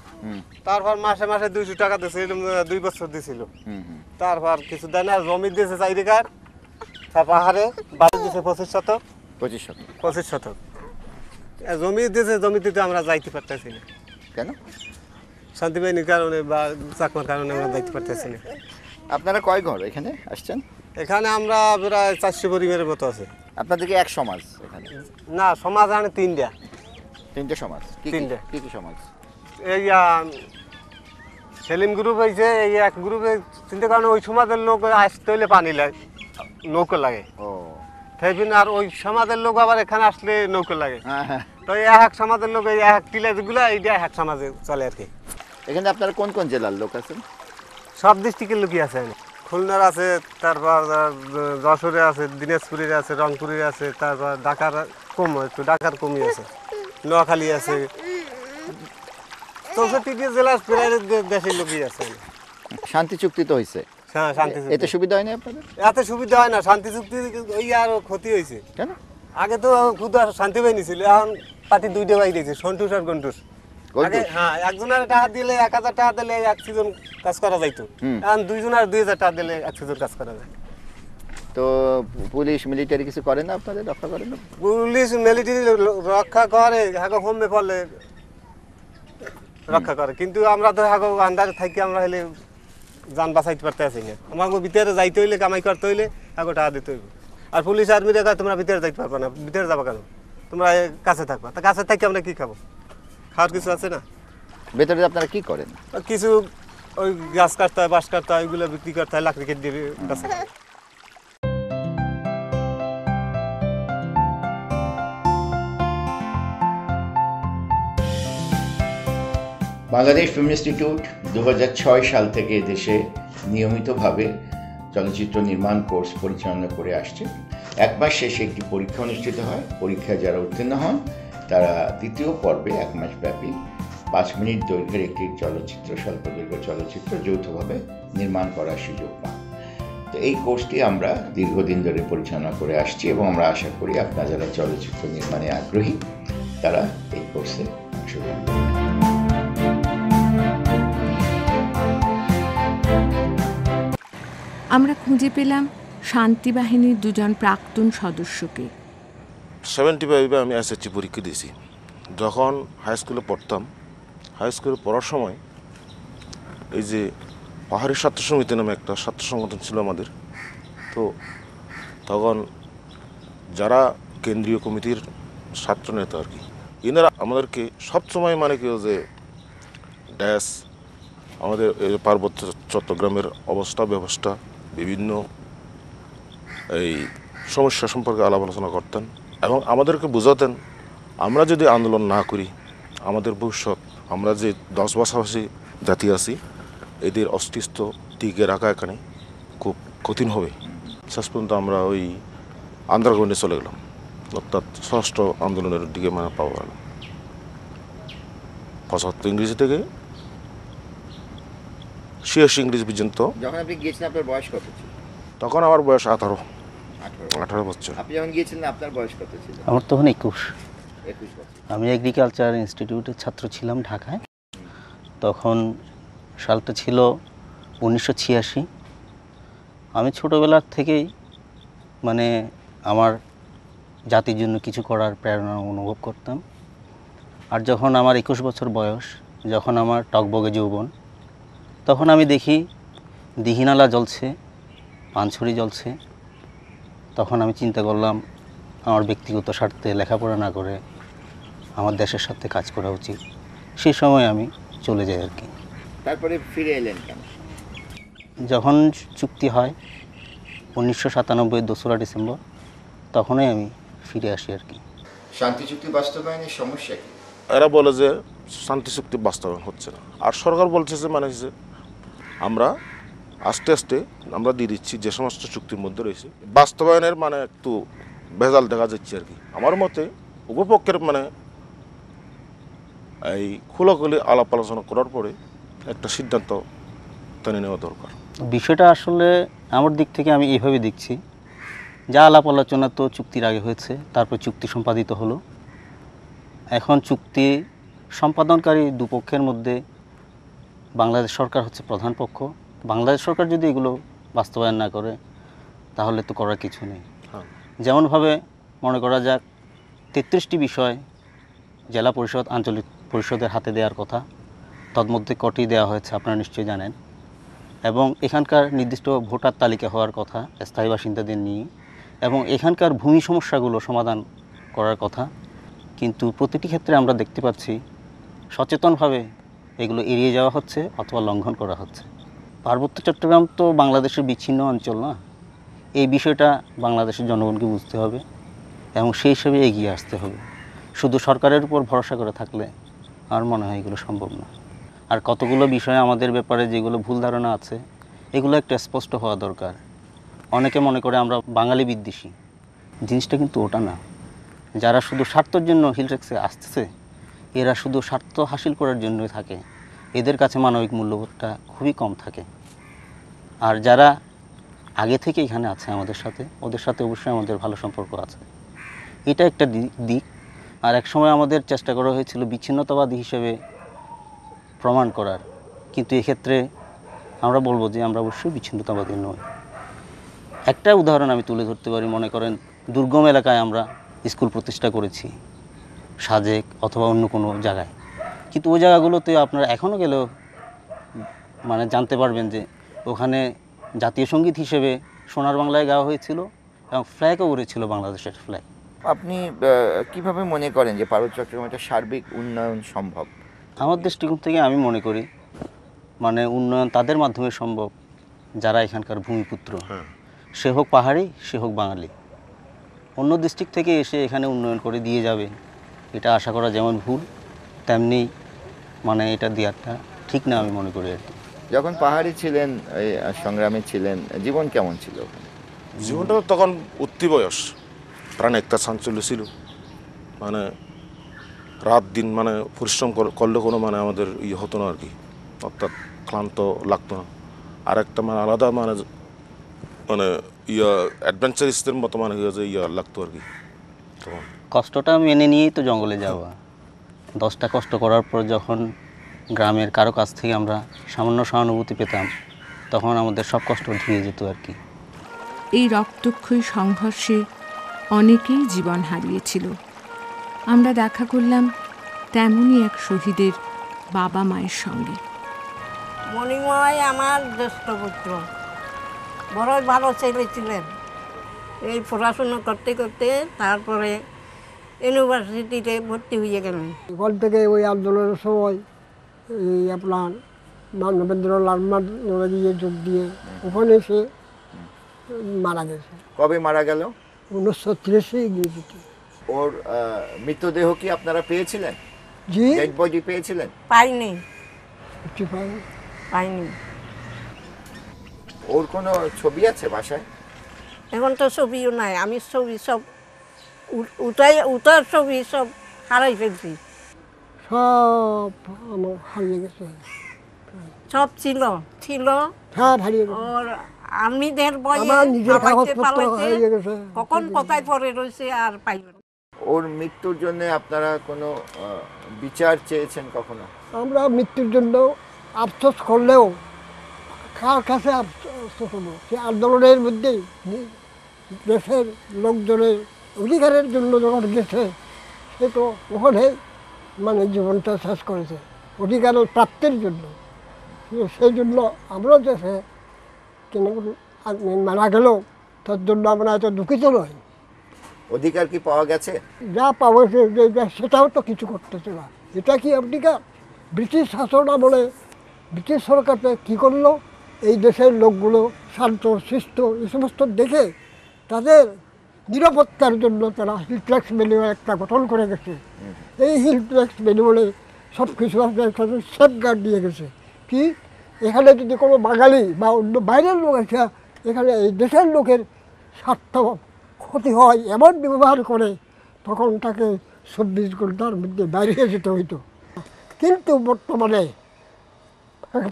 S11: তারপর মাসে মাসে 200 টাকা দিছে, 2 বছর দিছিল। তারপর কিছু দেয় না, জমি দিয়েছে 4 একর, পাহাড়ে বাড়ি দিয়েছে 25 শতক। 25 শতক জমি দিয়েছে, জমিতে তো আমরা যাইতে পারতেছি না।
S10: কেন?
S11: শান্তি বাহিনীর কারণে বা চাকমার কারণে আমরা যাইতে পারতেছি না।
S10: আপনারা কয় ঘর এখানে আসছেন?
S11: এখানে আমরা প্রায় 400 পরিবারের মতো আছে।
S10: আপনাদের কি এক সমাজ এখানে?
S11: না, সমাজ এখানে 3টা।
S10: 3টে সমাজ?
S11: তিনটে।
S10: কি কি সমাজ?
S11: এই সেলিম গ্রুপ হয়েছে, এই এক গ্রুপে চিন্তা কারণে ওই সমাজের লোক আসতে হইলে পানি লাগে, নৌকো লাগে। তাইবিন আর ওই সমাজের লোক আবার এখানে আসলে নৌকো লাগে। তো এক সমাজের লোক এই এক টিলাগুলো এইটা এক সমাজে চলে আর কি।
S10: এখানে আপনারা কোন কোন জেলার লোক আছেন?
S11: সব ডিস্ট্রিক্টের লোকই আছে। খুলনার আছে, তারপর যশোরে আছে, দিনাজপুরের আছে, রংপুরের আছে, তারপর ঢাকার কম, একটু ঢাকার কমই আছে, নোয়াখালী আছে, 64টি জেলার প্রায় দেশের লোকই আছে।
S10: শান্তি চুক্তি তো হয়েছে,
S11: হ্যাঁ শান্তি চুক্তি।
S10: এতে সুবিধা হয়নি আপনাদের?
S11: এত সুবিধা হয় না, শান্তি চুক্তি ওই আর ক্ষতি হয়েছে।
S10: কেন?
S11: আগে তো খুব শান্তি বাহিনী ছিল, এখন পার্টি দুইটা বাই দিয়েছে, সন্টুস আর গন্টুস। আগে হ্যাঁ একজনের টাকা দিলে 1000 টাকা দিলে 1 সিজন কাজ করা যাইতো, এখন দুইজনের 2000 টাকা দিলে 1 সিজন কাজ করা যায়।
S10: তো পুলিশ মিলিটারি কিছু করে না আপনাদের, রক্ষা করে না?
S11: পুলিশ মিলিটারি রক্ষা করে, হ্যাঁ হোমে পড়লে রক্ষা করে, কিন্তু আমরা তো হ্যাঁ আন্দারে থাকি আমরা হলে যান বাঁচাইতে পারতে আছি না। আমাকে ভিতরে যাইতে হইলে, কামাই করতে হইলে হ্যাঁ টাকা দিতে হইব। আর পুলিশ আর্মিরা কয় তোমরা ভিতরে যাইতে পারবে না, ভিতরে যাবো কেন, তোমরা কাছে থাকবা। তা কাছে থাকি আমরা কি খাবো, খাওয়ার কিছু আছে না?
S10: ভেতরে আপনারা কি করেন?
S11: কিছু ওই গাছ কাটতে হয়, বাঁশ কাটতে হয়, ওইগুলো বিক্রি করতে হয়, লাকড়ি কেটে দিয়ে কাছে।
S1: বাংলাদেশ ফিল্ম ইনস্টিটিউট 2006 সাল থেকে দেশে নিয়মিতভাবে চলচ্চিত্র নির্মাণ কোর্স পরিচালনা করে আসছে। এক মাস শেষে একটি পরীক্ষা অনুষ্ঠিত হয়। পরীক্ষায় যারা উত্তীর্ণ হন তারা দ্বিতীয় পর্বে 1 মাস ব্যাপী 5 মিনিট দৈর্ঘ্যের একটি চলচ্চিত্র, স্বল্পদৈর্ঘ্য চলচ্চিত্র যৌথভাবে নির্মাণ করার সুযোগ পান। তো এই কোর্সটি আমরা দীর্ঘদিন ধরে পরিচালনা করে আসছি এবং আমরা আশা করি আপনারা যারা চলচ্চিত্র নির্মাণে আগ্রহী তারা এই কোর্সে অংশগ্রহণ করবেন।
S2: আমরা খুঁজে পেলাম শান্তি বাহিনীর 2জন প্রাক্তন সদস্যকে।
S12: 75-এ আমি এসএসসি পরীক্ষা দিয়েছি। যখন হাই স্কুলে পড়তাম, হাই স্কুলে পড়ার সময় এই যে পাহাড়ি ছাত্র সমিতি নামে একটা ছাত্র সংগঠন ছিল আমাদের। তো তখন যারা কেন্দ্রীয় কমিটির ছাত্র নেতা আর কি, এনারা আমাদেরকে সবসময় মানে কেউ যে ড্যাশ আমাদের পার্বত্য চট্টগ্রামের অবস্থা ব্যবস্থা বিভিন্ন এই সমস্যা সম্পর্কে আলাপ আলোচনা করতেন এবং আমাদেরকে বোঝাতেন আমরা যদি আন্দোলন না করি আমাদের ভবিষ্যৎ, আমরা যে 10 ভাষাভাষী জাতি আছি এদের অস্তিত্ব টিকে রাখা এখানে খুব কঠিন হবে। শেষ পর্যন্ত আমরা ওই আন্ডারগ্রাউন্ডে চলে গেলাম, অর্থাৎ ষষ্ঠ আন্দোলনের দিকে মানে পাওয়া গেল। 75 ইংরেজি থেকে 86 ইংরেজি পর্যন্ত।
S10: যখন আপনি গিয়েছিলেন আপনার বয়স কত ছিল?
S12: তখন আমার বয়স 18 বছর।
S10: আপনি যখন গিয়েছিলেন আপনার বয়স কত ছিল?
S13: আমার তখন 21
S10: বছর।
S13: আমি এগ্রিকালচার ইনস্টিটিউটের ছাত্র ছিলাম ঢাকায়। তখন সালটা ছিল 1986। আমি ছোটোবেলার থেকেই মানে আমার জাতির জন্য কিছু করার প্রেরণা অনুভব করতাম। আর যখন আমার 21 বছর বয়স, যখন আমার টকবগে যৌবন, তখন আমি দেখি দিঘিনালা জ্বলছে, পানছড়ি জ্বলছে। তখন আমি চিন্তা করলাম আমার ব্যক্তিগত স্বার্থে লেখাপড়া না করে আমার দেশের সাথে কাজ করা উচিত। সেই সময় আমি চলে যাই আর কি।
S10: তারপরে ফিরে এলেন কেন?
S13: যখন চুক্তি হয় 1997 2রা ডিসেম্বর, তখনই আমি ফিরে আসি আর কি।
S10: শান্তি চুক্তি বাস্তবায়নের সমস্যা কি?
S12: এরা বলে যে শান্তি চুক্তি বাস্তবায়ন হচ্ছে না, আর সরকার বলছে যে মানে আমরা আস্তে আস্তে আমরা দিয়ে দিচ্ছি যে সমস্ত চুক্তির মধ্যে রয়েছে, বাস্তবায়নের মানে একটু ভেজাল দেখা যাচ্ছে আর কি। আমার মতে উভয়পক্ষের মানে এই খোলাখুলি আলাপ আলোচনা করার পরে একটা সিদ্ধান্ত টেনে নেওয়া দরকার।
S13: বিষয়টা আসলে আমার দিক থেকে আমি এইভাবে দেখছি, যা আলাপ আলোচনা তো চুক্তির আগে হয়েছে, তারপর চুক্তি সম্পাদিত হলো। এখন চুক্তি সম্পাদনকারী দুপক্ষের মধ্যে বাংলাদেশ সরকার হচ্ছে প্রধান পক্ষ। বাংলাদেশ সরকার যদি এগুলো বাস্তবায়ন না করে তাহলে তো করার কিছু নেই। যেমনভাবে মনে করা যাক 33টি বিষয় জেলা পরিষদ আঞ্চলিক পরিষদের হাতে দেওয়ার কথা, তন্মধ্যে কটি দেওয়া হয়েছে আপনারা নিশ্চয়ই জানেন। এবং এখানকার নির্দিষ্ট ভোটার তালিকা হওয়ার কথা স্থায়ী বাসিন্দাদের নিয়ে, এবং এখানকার ভূমি সমস্যাগুলো সমাধান করার কথা। কিন্তু প্রতিটি ক্ষেত্রে আমরা দেখতে পাচ্ছি সচেতনভাবে এগুলো এড়িয়ে যাওয়া হচ্ছে অথবা লঙ্ঘন করা হচ্ছে। পার্বত্য চট্টগ্রাম তো বাংলাদেশের বিচ্ছিন্ন অঞ্চল না, এই বিষয়টা বাংলাদেশের জনগণকে বুঝতে হবে এবং সেই হিসেবে এগিয়ে আসতে হবে। শুধু সরকারের উপর ভরসা করে থাকলে আমার মনে হয় এগুলো সম্ভব না। আর কতগুলো বিষয় আমাদের ব্যাপারে যেগুলো ভুল ধারণা আছে এগুলো একটু স্পষ্ট হওয়া দরকার। অনেকে মনে করে আমরা বাঙালি বিদ্বেষী, জিনিসটা কিন্তু ওটা না। যারা শুধু স্বার্থের জন্য হিল ট্যাক্সে আসতেছে এরা শুধু স্বার্থ হাসিল করার জন্যই থাকে, এদের কাছে মানবিক মূল্যবোধটা খুবই কম থাকে। আর যারা আগে থেকে এখানে আছে আমাদের সাথে, ওদের সাথে অবশ্যই আমাদের ভালো সম্পর্ক আছে। এটা একটা দিক। আর এক সময় আমাদের চেষ্টা করা হয়েছিল বিচ্ছিন্নতাবাদী হিসেবে প্রমাণ করার, কিন্তু এক্ষেত্রে আমরা বলবো যে আমরা অবশ্যই বিচ্ছিন্নতাবাদী নই। একটা উদাহরণ আমি তুলে ধরতে পারি, মনে করেন দুর্গম এলাকায় আমরা স্কুল প্রতিষ্ঠা করেছি, সাজেক অথবা অন্য কোনো জায়গায়, কিন্তু ওই জায়গাগুলোতে আপনারা এখনও গেলেও মানে জানতে পারবেন যে ওখানে জাতীয় সঙ্গীত হিসেবে সোনার বাংলায় গাওয়া হয়েছিল এবং ফ্ল্যাগও উড়েছিল বাংলাদেশের ফ্ল্যাগ।
S10: আপনি কিভাবে মনে করেন যে পার্বত্য চট্টগ্রামের সার্বিক উন্নয়ন সম্ভব?
S13: আমার দৃষ্টিকোণ থেকে আমি মনে করি মানে উন্নয়ন তাদের মাধ্যমে সম্ভব যারা এখানকার ভূমিপুত্র, সে হোক পাহাড়ি সে হোক বাঙালি। অন্য ডিস্ট্রিক্ট থেকে এসে এখানে উন্নয়ন করে দিয়ে যাবে, এটা আশা করা যেমন ভুল তেমনি মানে এটা দেওয়াটা ঠিক না আমি মনে করি আর কি।
S10: যখন পাহাড়ি ছিলেন, সংগ্রামী ছিলেন, জীবন কেমন ছিল?
S12: জীবনটা তখন উঠতি বয়স, প্রাণ একটা চাঞ্চল্য ছিল, মানে রাত দিন মানে পরিশ্রম করলে কোনো মানে আমাদের ইয়ে হতো না আর কি, অর্থাৎ ক্লান্ত লাগতো না। আর একটা মানে আলাদা মানে মানে অ্যাডভেঞ্চারিস্টদের মতো মানে লাগতো আর কি। তখন
S13: কষ্টটা মেনে নিয়েই তো জঙ্গলে যাওয়া। 10টা কষ্ট করার পর যখন গ্রামের কারো কাছ থেকে আমরা সামান্য সহানুভূতি পেতাম, তখন আমাদের সব কষ্ট ধুয়ে যেত আর কি।
S2: এই রক্তক্ষয়ী সংঘর্ষে অনেকেই জীবন হারিয়েছিল। আমরা দেখা করলাম তেমনই এক শহীদের বাবা মায়ের সঙ্গে।
S14: মণিময় আমার জ্যেষ্ঠ পুত্র, বড় ভালো ছেলে ছিলেন। এই পড়াশুনো করতে করতে তারপরে ইউনিভার্সিটিতে ভর্তি হয়ে গেলেন।
S15: ওখান থেকে ওই আন্দোলনের সময় এই আপনার মানবেন্দ্রলাল নদীয়ে যোগ দিয়ে ওখানে সে মারা গেছে।
S10: কবে মারা গেল?
S15: 1983 ইংরেজিতে।
S10: ওর মৃতদেহ কি আপনারা পেয়েছিলেন?
S15: জি,
S10: ডেড বডি পেয়েছিলেন?
S14: পাইনি,
S15: কিছু পাইনি।
S14: পাইনি।
S10: ওর কোনো ছবি আছে বাসায়?
S14: এখন তো ছবিও নাই। আমি ছবি সব উঠার ছবি সব হারাই ফেলছি।
S15: সব আমার হারিয়ে গেছে।
S14: সব ছিল ছিল
S15: সব হারিয়ে গেছে।
S14: ওর আমিদের বয়ে
S15: আমার নিজের কাগজপত্র হারিয়ে গেছে।
S14: কখন কোথায় পড়ে রয়েছে আর পাইল না।
S10: ওর মৃত্যুর জন্য আপনারা কোনো বিচার চেয়েছেন কখনো?
S15: আমরা মৃত্যুর জন্য আফসোস করলেও কার কাছে আফসোস হবো? সে আন্দোলনের মধ্যেই দেশের লোকজনের অধিকারের জন্য যখন গেছে, সে তো ওখানে মানে জীবনটা শেষ করেছে অধিকারের প্রাপ্তির জন্য। সেই জন্য আমরা দেশে কেন মারা গেল তার জন্য আমরা এত দুঃখিত নই।
S10: অধিকার কি পাওয়া গেছে?
S15: যা পাওয়া সেটাও তো কিছু করতেছে না। এটা কি অধিকার? ব্রিটিশ শাসন আমলে ব্রিটিশ সরকারটা কী করলো, এই দেশের লোকগুলো শান্ত শিষ্ট এই সমস্ত দেখে তাদের নিরাপত্তার জন্য তারা হিল ট্যাক্স ম্যানুয়াল একটা গঠন করে গেছে। এই হিল ট্যাক্স ম্যানুয়ালে সব কিছু আপনার সেফগার্ড দিয়ে গেছে। কি এখানে যদি কোনো বাঙালি বা অন্য বাইরের লোক আছে, এখানে এই দেশের লোকের স্বার্থ ক্ষতি হয় এমন ব্যবহার করে, তখন তাকে 24 ঘন্টার মধ্যে বাইরে যেতে হইতো। কিন্তু বর্তমানে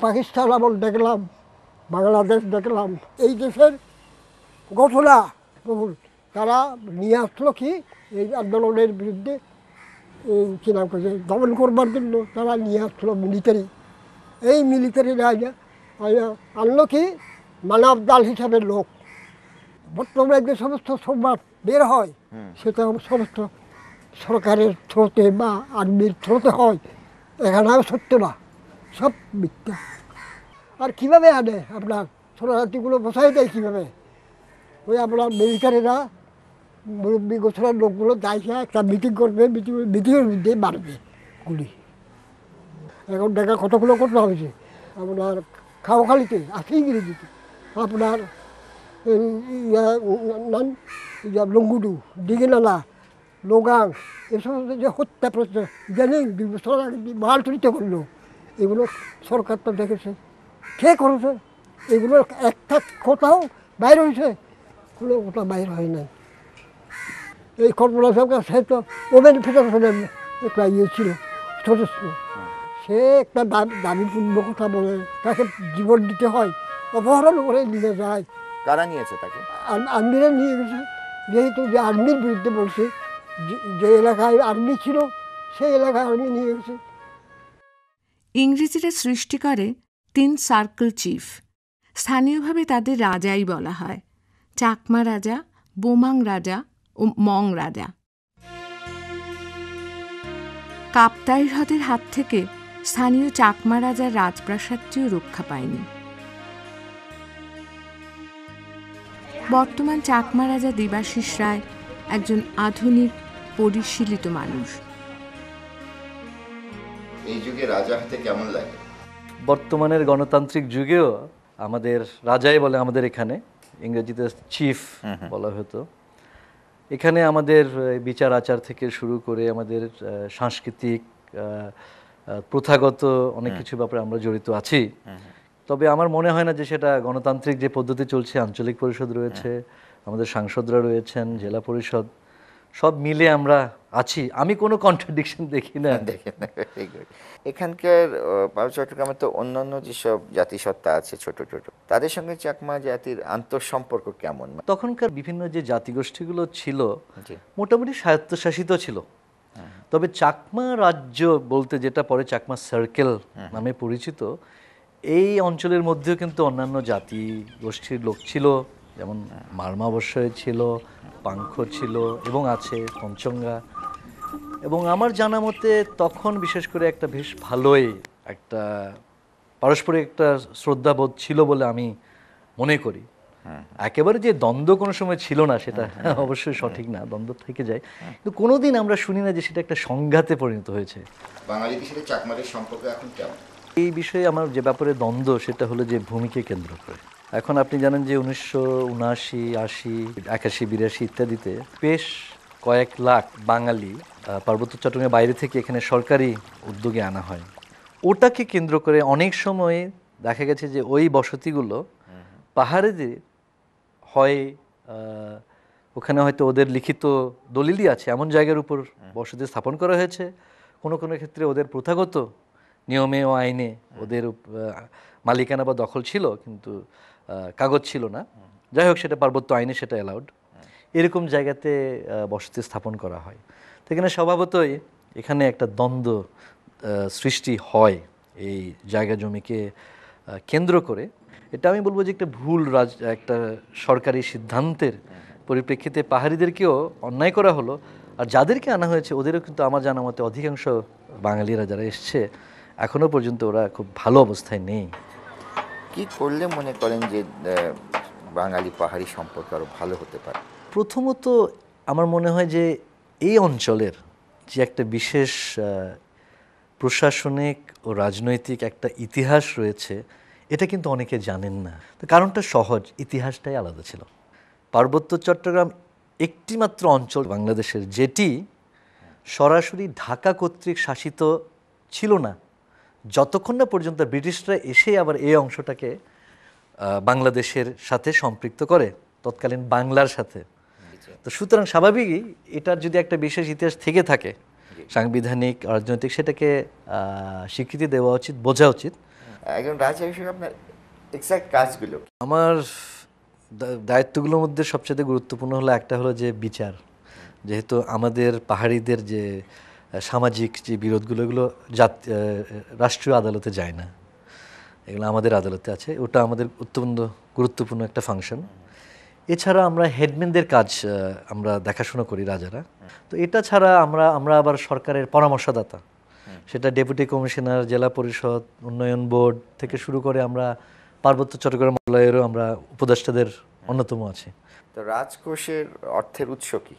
S15: পাকিস্তান আমল দেখলাম, বাংলাদেশ দেখলাম, এই দেশের ঘটনা বহুল তারা নিয়ে আসলো কি এই আন্দোলনের বিরুদ্ধে কী নাম করছে দমন করবার জন্য তারা নিয়ে আসলো মিলিটারি। এই মিলিটারি আনলো কি মানব দল হিসাবে লোক। বর্তমানে যে সমস্ত সংবাদ বের হয় সেটা সমস্ত সরকারের থ্রোতে বা আর্মির থ্রোতে হয়, এখানেও সত্য না, সব মিথ্যা। আর কীভাবে আনে আপনার শরণার্থীগুলো বসাই দেয় কীভাবে? ওই আপনার মিলিটারিরা মুরব্বী গোছানোর লোকগুলো দায়িত্ব একটা মিটিং করবে, মিটিংয়ের মধ্যে মারবে গুলি। এখন দেখা কতগুলো ঘটনা হয়েছে আপনার খাওয়াখালিতে আছে, ইংরেজিতে আপনার লঙ্গুডু, ডিগিনালা, লোগাং, এ সমস্ত যে হত্যা প্রশ্ন জানি 2 বছর আগে মাল চুরিতে করলো, এগুলো সরকার তো দেখেছে, কে করেছে? এগুলোর একটা কোথাও বাইর হয়েছে? কোনো কোথাও বাইর হয় নাই। এই কল্পনা সরকার সে তো ওমেন ফেডারেশনের একটা ইয়ে ছিল সদস্য, সে একটা দাবিপূর্ণ কথা বলে তাকে জীবন দিতে হয়, অপহরণ করে নিয়ে যায়।
S10: কারা নিয়েছে তাকে?
S15: আর্মিরা নিয়ে গেছে, যেহেতু যে আর্মির বিরুদ্ধে বলছে, যে এলাকায় আর্মি ছিল সেই এলাকায় আর্মি নিয়ে গেছে।
S2: ইংরেজিরা সৃষ্টি করে 3 সার্কেল চিফ। স্থানীয়ভাবে তাদের রাজাই বলা হয়, চাকমা রাজা, বোমাং রাজা ও মং রাজা। কাপ্তাই হ্রদের হাত থেকে স্থানীয় চাকমা রাজার রাজপ্রাসাদটিও রক্ষা পায়নি। বর্তমান চাকমা রাজা দেবাশিস রায় একজন আধুনিক পরিশীলিত মানুষ।
S1: এই যুগে রাজা হতে কেমন লাগে?
S16: বর্তমানের গণতান্ত্রিক যুগেও আমাদের রাজাই বলে, আমাদের এখানে ইংরেজিতে চিফ বলা হতো। এখানে আমাদের বিচার আচার থেকে শুরু করে আমাদের সাংস্কৃতিক প্রথাগত অনেক কিছু ব্যাপারে আমরা জড়িত আছি। তবে আমার মনে হয় না যে সেটা গণতান্ত্রিক যে পদ্ধতি চলছে, আঞ্চলিক পরিষদ রয়েছে, আমাদের সাংসদরা রয়েছেন, জেলা পরিষদ, সব মিলে আমরা আছি। আমি কোনো কন্ট্রাডিকশন দেখি না।
S10: এখানকার চট্টগ্রামে তো অন্যান্য যেসব জাতিসত্তা আছে ছোট ছোট, তাদের সঙ্গে চাকমা জাতির আন্তঃসম্পর্ক কেমন?
S16: তখনকার বিভিন্ন যে জাতিগোষ্ঠীগুলো ছিল মোটামুটি স্বায়ত্তশাসিত ছিল। তবে চাকমা রাজ্য বলতে যেটা পরে চাকমা সার্কেল নামে পরিচিত, এই অঞ্চলের মধ্যেও কিন্তু অন্যান্য জাতি গোষ্ঠীর লোক ছিল, যেমন মারমা অবশ্যই ছিল, পাংখ ছিল এবং আছে পঞ্চঙ্গা। এবং আমার জানা মতে তখন বিশেষ করে একটা বেশ ভালোই একটা পারস্পরিক একটা শ্রদ্ধাবোধ ছিল বলে আমি মনে করি। একেবারে যে দ্বন্দ্ব কোনো সময় ছিল না সেটা অবশ্যই সঠিক না, দ্বন্দ্ব থেকে যায়, কিন্তু কোনোদিন আমরা শুনি না যে সেটা একটা সংঘাতে পরিণত হয়েছে।
S1: বাঙালিদের সাথে চাকমাদের সম্পর্ক এখন কেমন?
S16: এই বিষয়ে আমার যে ব্যাপারে দ্বন্দ্ব সেটা হলো যে ভূমিকে কেন্দ্র করে। এখন আপনি জানেন যে 1979, 80, 81, 82 ইত্যাদিতে বেশ কয়েক লাখ বাঙালি পার্বত্য চট্টগ্রামের বাইরে থেকে এখানে সরকারি উদ্যোগে আনা হয়। ওটাকে কেন্দ্র করে অনেক সময় দেখা গেছে যে ওই বসতিগুলো পাহাড়িদের হয়, ওখানে হয়তো ওদের লিখিত দলিলই আছে, এমন জায়গার উপর বসতি স্থাপন করা হয়েছে। কোনো কোনো ক্ষেত্রে ওদের প্রথাগত নিয়মে ও আইনে ওদের মালিকানা বা দখল ছিল, কিন্তু কাগজ ছিল না। যাই হোক, সেটা পার্বত্য আইনে সেটা অ্যালাউড। এরকম জায়গাতে বসতি স্থাপন করা হয়। তো এখানে স্বভাবতই এখানে একটা দ্বন্দ্ব সৃষ্টি হয় এই জায়গা জমিকে কেন্দ্র করে। এটা আমি বলবো যে একটা ভুল একটা সরকারি সিদ্ধান্তের পরিপ্রেক্ষিতে পাহাড়িদেরকেও অন্যায় করা হলো। আর যাদেরকে আনা হয়েছে ওদেরও কিন্তু আমার জানা মতে অধিকাংশ বাঙালিরা যারা এসছে এখনও পর্যন্ত ওরা খুব ভালো অবস্থায় নেই।
S10: কি করলে মনে করেন যে বাঙালি পাহাড়ি সম্পর্ক আরও ভালো হতে পারে?
S16: প্রথমত আমার মনে হয় যে এই অঞ্চলের যে একটা বিশেষ প্রশাসনিক ও রাজনৈতিক একটা ইতিহাস রয়েছে, এটা কিন্তু অনেকে জানেন না। তো কারণটা সহজ, ইতিহাসটাই আলাদা ছিল। পার্বত্য চট্টগ্রাম একটি মাত্র অঞ্চল বাংলাদেশের যেটি সরাসরি ঢাকা কর্তৃক শাসিত ছিল না, যতক্ষণ না পর্যন্ত ব্রিটিশরা এসে আবার এই অংশটাকে বাংলাদেশের সাথে সম্পৃক্ত করে, তৎকালীন বাংলার সাথে। তো সুতরাং স্বাভাবিকই এটার যদি একটা বিশেষ ইতিহাস থেকে থাকে, সাংবিধানিক রাজনৈতিক, সেটাকে স্বীকৃতি দেওয়া উচিত, বোঝা উচিত।
S10: একজন রাজা হিসেবে আপনার এক্সাক্ট কাজগুলো?
S16: আমার দায়িত্বগুলোর মধ্যে সবচেয়ে গুরুত্বপূর্ণ হলো একটা হলো যে বিচার। যেহেতু আমাদের পাহাড়িদের যে সামাজিক যে বিরোধগুলো, এগুলো রাষ্ট্রীয় আদালতে যায় না, এগুলো আমাদের আদালতে আছে। ওটা আমাদের অত্যন্ত গুরুত্বপূর্ণ একটা ফাংশন। এছাড়া আমরা হেডম্যানদের কাজ আমরা দেখাশোনা করি রাজারা। তো এটা ছাড়া আমরা আবার সরকারের পরামর্শদাতা, সেটা ডেপুটি কমিশনার, জেলা পরিষদ, উন্নয়ন বোর্ড থেকে শুরু করে আমরা পার্বত্য চট্টগ্রাম মন্ত্রণালয়েরও আমরা উপদেষ্টাদের অন্যতম আছি।
S10: তো রাজকোষের অর্থের উৎস কি?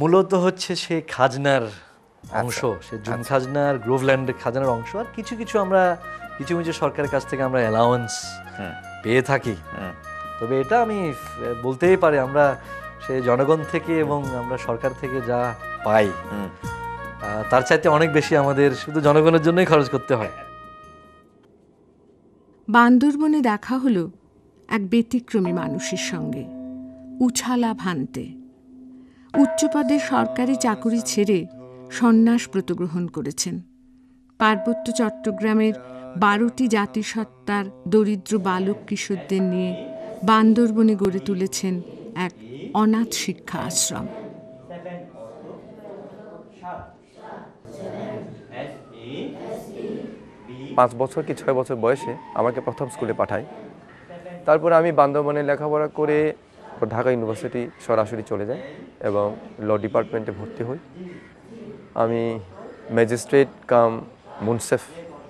S16: মূলত হচ্ছে সে খাজনার অংশ, সে জুন খাজনার, গ্রোভল্যান্ডের খাজনার অংশ। আর কিছু কিছু আমরা কিছু কিছু সরকারের কাছ থেকে আমরা অ্যালাউন্স পেয়ে থাকি। তবে এটা আমি বলতেই পারি, আমরা সে জনগণ থেকে এবং আমরা সরকার থেকে যা পাই তার চাইতে অনেক বেশি আমাদের শুধু জনগণের জন্যই খরচ করতে হয়।
S2: বান্দরবনে দেখা হলো এক ব্যতিক্রমী মানুষের সঙ্গে, উছালা ভান্তে। উচ্চপদে সরকারি চাকুরি ছেড়ে সন্ন্যাস ব্রত গ্রহণ করেছেন। পার্বত্য চট্টগ্রামের 12টি জাতিসত্তার দরিদ্র বালক কিশোরদের নিয়ে বান্দরবনে গড়ে তুলেছেন এক অনাথ শিক্ষা আশ্রম।
S17: 5 বছর কি 6 বছর বয়সে আমাকে প্রথম স্কুলে পাঠায়। তারপর আমি বান্দরবনে লেখাপড়া করে ঢাকা ইউনিভার্সিটি সরাসরি চলে যাই এবং ল ডিপার্টমেন্টে ভর্তি হই। আমি ম্যাজিস্ট্রেট কাম মুনসেফ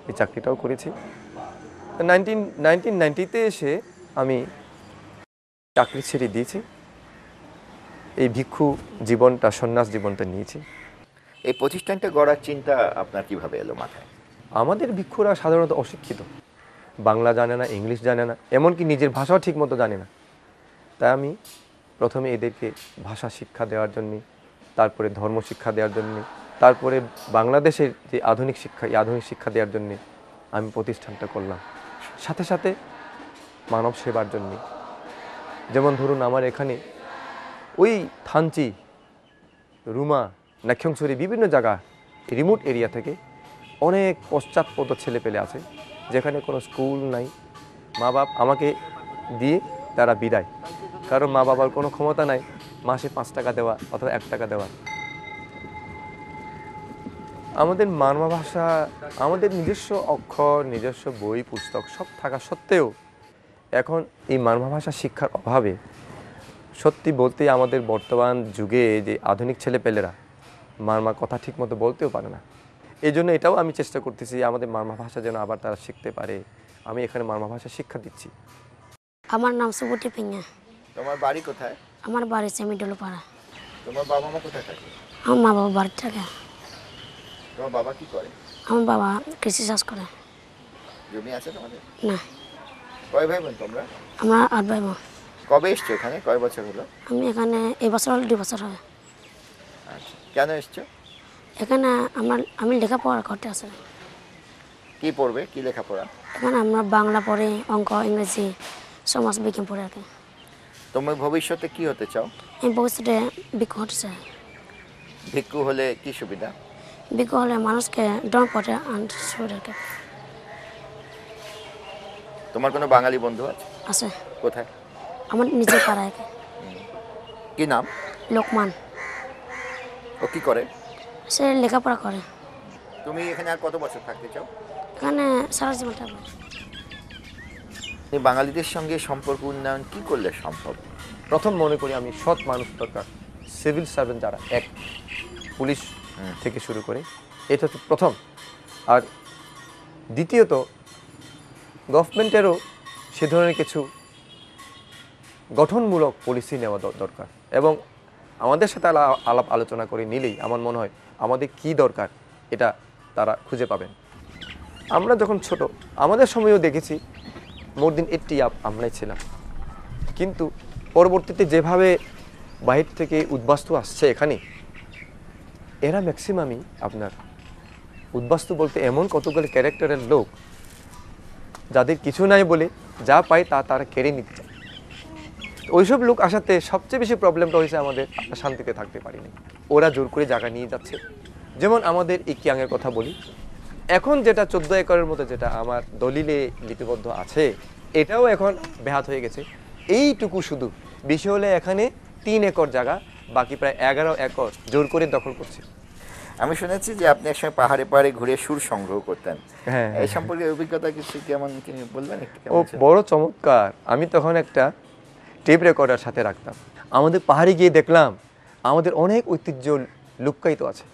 S17: এই চাকরিটাও করেছি। 1990-তে এসে আমি চাকরি ছেড়ে দিয়েছি, এই ভিক্ষু জীবনটা, সন্ন্যাস জীবনটা নিয়েছি।
S10: এই প্রতিষ্ঠানটা গড়ার চিন্তা আপনার কিভাবে এলো মাথায়?
S17: আমাদের ভিক্ষুরা সাধারণত অশিক্ষিত, বাংলা জানে না, ইংলিশ জানে না, এমনকি নিজের ভাষাও ঠিকমতো জানে না। তাই আমি প্রথমে এদেরকে ভাষা শিক্ষা দেওয়ার জন্যে, তারপরে ধর্ম শিক্ষা দেওয়ার জন্যে, তারপরে বাংলাদেশের যে আধুনিক শিক্ষা, এই আধুনিক শিক্ষা দেওয়ার জন্যে আমি প্রতিষ্ঠানটা করলাম। সাথে সাথে মানব সেবার জন্যে, যেমন ধরুন আমার এখানে ওই থানচি, রুমা, নাক্ষংছড়ি বিভিন্ন জায়গা, রিমোট এরিয়া থেকে অনেক পশ্চাৎপদ ছেলেপেলে আছে যেখানে কোনো স্কুল নাই। মা বাপ আমাকে দিয়ে তারা বিদায়, কারণ মা বাবার কোনো ক্ষমতা নাই মাসে 5 টাকা দেওয়া অথবা 1 টাকা দেওয়া। আমাদের মাতৃভাষা, আমাদের নিজস্ব অক্ষর, নিজস্ব বই পুস্তক সব থাকা সত্ত্বেও এখন এই মাতৃভাষা শিক্ষার অভাবে সত্যি বলতে আমাদের বর্তমান যুগে যে আধুনিক ছেলেপেলেরা মারমা কথা ঠিকমতো বলতেও পারে না। এই জন্য এটাও আমি চেষ্টা করতেছি আমাদের মারমা ভাষা যেন আবার তারা শিখতে পারে। আমি এখানে মারমা ভাষা শিক্ষা দিচ্ছি।
S18: আমার নাম সুবটি পিঙ্গা।
S10: তোমার বাড়ি কোথায়?
S18: আমার বাড়ি সেমিডলপাড়া।
S10: তোমার বাবা মা কোথায় থাকে?
S18: আমার মা বাবা বাড়ি থাকে।
S10: তোমার বাবা কি করে?
S18: আমার বাবা কৃষি চাষ করে।
S10: জমি আছে তোমাদের?
S18: না।
S10: কয় ভাই বোন তোমরা?
S18: আমরা 8 ভাই বোন।
S10: কবে এসছো এখানে? কয় বছর হলো?
S18: আমি এখানে এই বছর হলো 2 বছর হবে।
S10: আচ্ছা, কেন এসছো?
S18: এখানে আমি লেখাপড়া করতে আসি।
S10: কি পড়বে? কি লেখাপড়া?
S18: এখানে আমরা বাংলা পড়ি, অঙ্ক, ইংরেজি, সমাজ বিজ্ঞান পড়ে আর কি।
S10: তুমি ভবিষ্যতে কি হতে চাও?
S18: আমি ভবিষ্যতে ভিক্ষু হতে চাই।
S10: ভিক্ষু হলে কি সুবিধা?
S18: ভিক্ষু হলে মানুষকে ডন পড়ে আনতে সুবিধা।
S10: তোমার কোনো বাঙালি বন্ধু আছে?
S18: আছে।
S10: কোথায়?
S18: আমার নিজের পাড়ায়।
S10: কি নাম?
S18: লোকমান।
S10: ও কি করে?
S18: সে লেখাপড়া করে।
S10: তুমি এখানে আর কত বছর থাকতে চাও?
S18: এখানে সারা জীবন থাকবো।
S10: বাঙালিদের সঙ্গে সম্পর্ক উন্নয়ন কি করলে সম্ভব?
S17: প্রথম মনে করি আমি সৎ মানুষ দরকার, সিভিল সার্ভেন্ট যারা, এক পুলিশ থেকে শুরু করে, এটা তো প্রথম। আর দ্বিতীয়ত গভর্নমেন্টেরও সে ধরনের কিছু গঠনমূলক পলিসি নেওয়া দরকার এবং আমাদের সাথে আলাপ আলোচনা করে নিলেই আমার মনে হয় আমাদের কি দরকার এটা তারা খুঁজে পাবেন। আমরা যখন ছোট, আমাদের সময়ও দেখেছি মোর দিন 80 আমরাই ছিলাম, কিন্তু পরবর্তীতে যেভাবে বাহির থেকে উদ্বাস্তু আসছে এখানে, এরা ম্যাক্সিমামই আপনার উদ্বাস্তু বলতে এমন কতগুলো ক্যারেক্টারের লোক যাদের কিছু নাই বলে যা পায় তা তারা কেড়ে নিতে চায়। ওইসব লোক আসাতে সবচেয়ে বেশি প্রবলেমটা হয়েছে আমাদের, আমরা শান্তিতে থাকতে পারিনি। ওরা জোর করে জায়গা নিয়ে যাচ্ছে। যেমন আমাদের এই কিয়াংয়ের কথা বলি, এখন যেটা 14 একরের মতো যেটা আমার দলিলে লিপিবদ্ধ আছে, এটাও এখন ব্যাহত হয়ে গেছে। এইটুকু শুধু, বেশি হলে এখানে 3 একর জায়গা, বাকি প্রায় 11 একর জোর করে দখল করছে।
S10: আমি শুনেছি যে আপনি একসময় পাহাড়ে পাহাড়ে ঘুরে সুর সংগ্রহ করতেন।
S17: হ্যাঁ,
S10: এই সম্পর্কে অভিজ্ঞতা কিছু কেমন বলবেন একটু?
S17: ও বড় চমৎকার। আমি তখন একটা টেপ রেকর্ডার সাথে রাখতাম। আমাদের পাহাড়ে গিয়ে দেখলাম আমাদের অনেক ঐতিহ্য লুক্কায়িত আছে,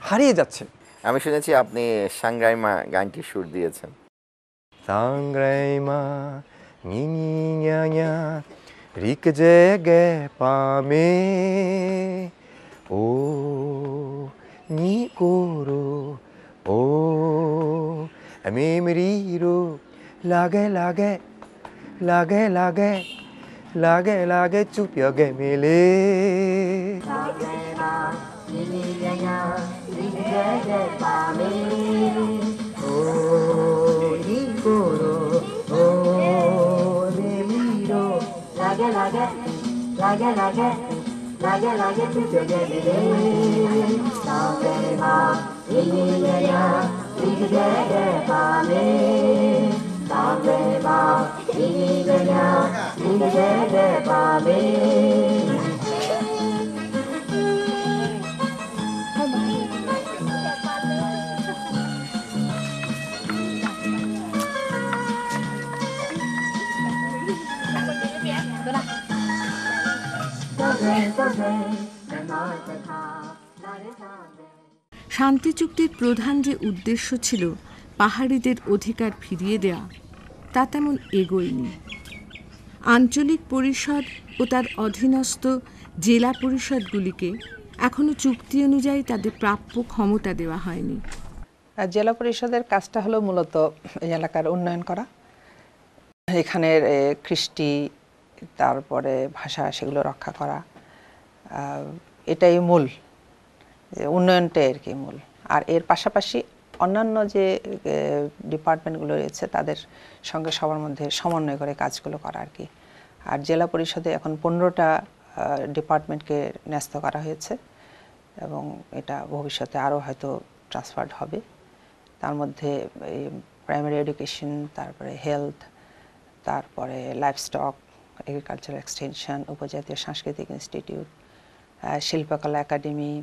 S17: হারিয়ে যাচ্ছে।
S10: আমি শুনেছি আপনি সাংগ্রাইমা গানটি সুর দিয়েছেন।
S17: সাংগ্রাইমা নিনিয়া রিক জেগে পামে ও নি কোরো ও মেমরিরো লাগে লাগে লাগে লাগে লাগে লাগে চুপিয়গে মেলে
S19: Lage
S2: শান্তি চুক্তির প্রধান যে উদ্দেশ্য ছিল পাহাড়িদের অধিকার ফিরিয়ে দেওয়া, তা তেমন এগোয়নি। আঞ্চলিক পরিষদ ও তার অধীনস্থ জেলা পরিষদগুলিকে এখনও চুক্তি অনুযায়ী তাদের প্রাপ্য ক্ষমতা দেওয়া হয়নি।
S19: জেলা পরিষদের কাজটা হলো মূলত এই এলাকার উন্নয়ন করা, এখানের কৃষ্টি তারপরে ভাষা সেগুলো রক্ষা করা, এটাই মূল উন্নয়নটাই আর কি মূল। আর এর পাশাপাশি অন্যান্য যে ডিপার্টমেন্টগুলো রয়েছে তাদের সঙ্গে সবার মধ্যে সমন্বয় করে কাজগুলো করা আর কি। আর জেলা পরিষদে এখন 15টা ডিপার্টমেন্টকে ন্যস্ত করা হয়েছে এবং এটা ভবিষ্যতে আরও হয়তো ট্রান্সফার্ড হবে। তার মধ্যে প্রাইমারি এডুকেশন, তারপরে হেলথ, তারপরে লাইভস্টক, এগ্রিকালচার এক্সটেনশন, উপজাতীয় সাংস্কৃতিক ইনস্টিটিউট, শিল্পকলা একাডেমি,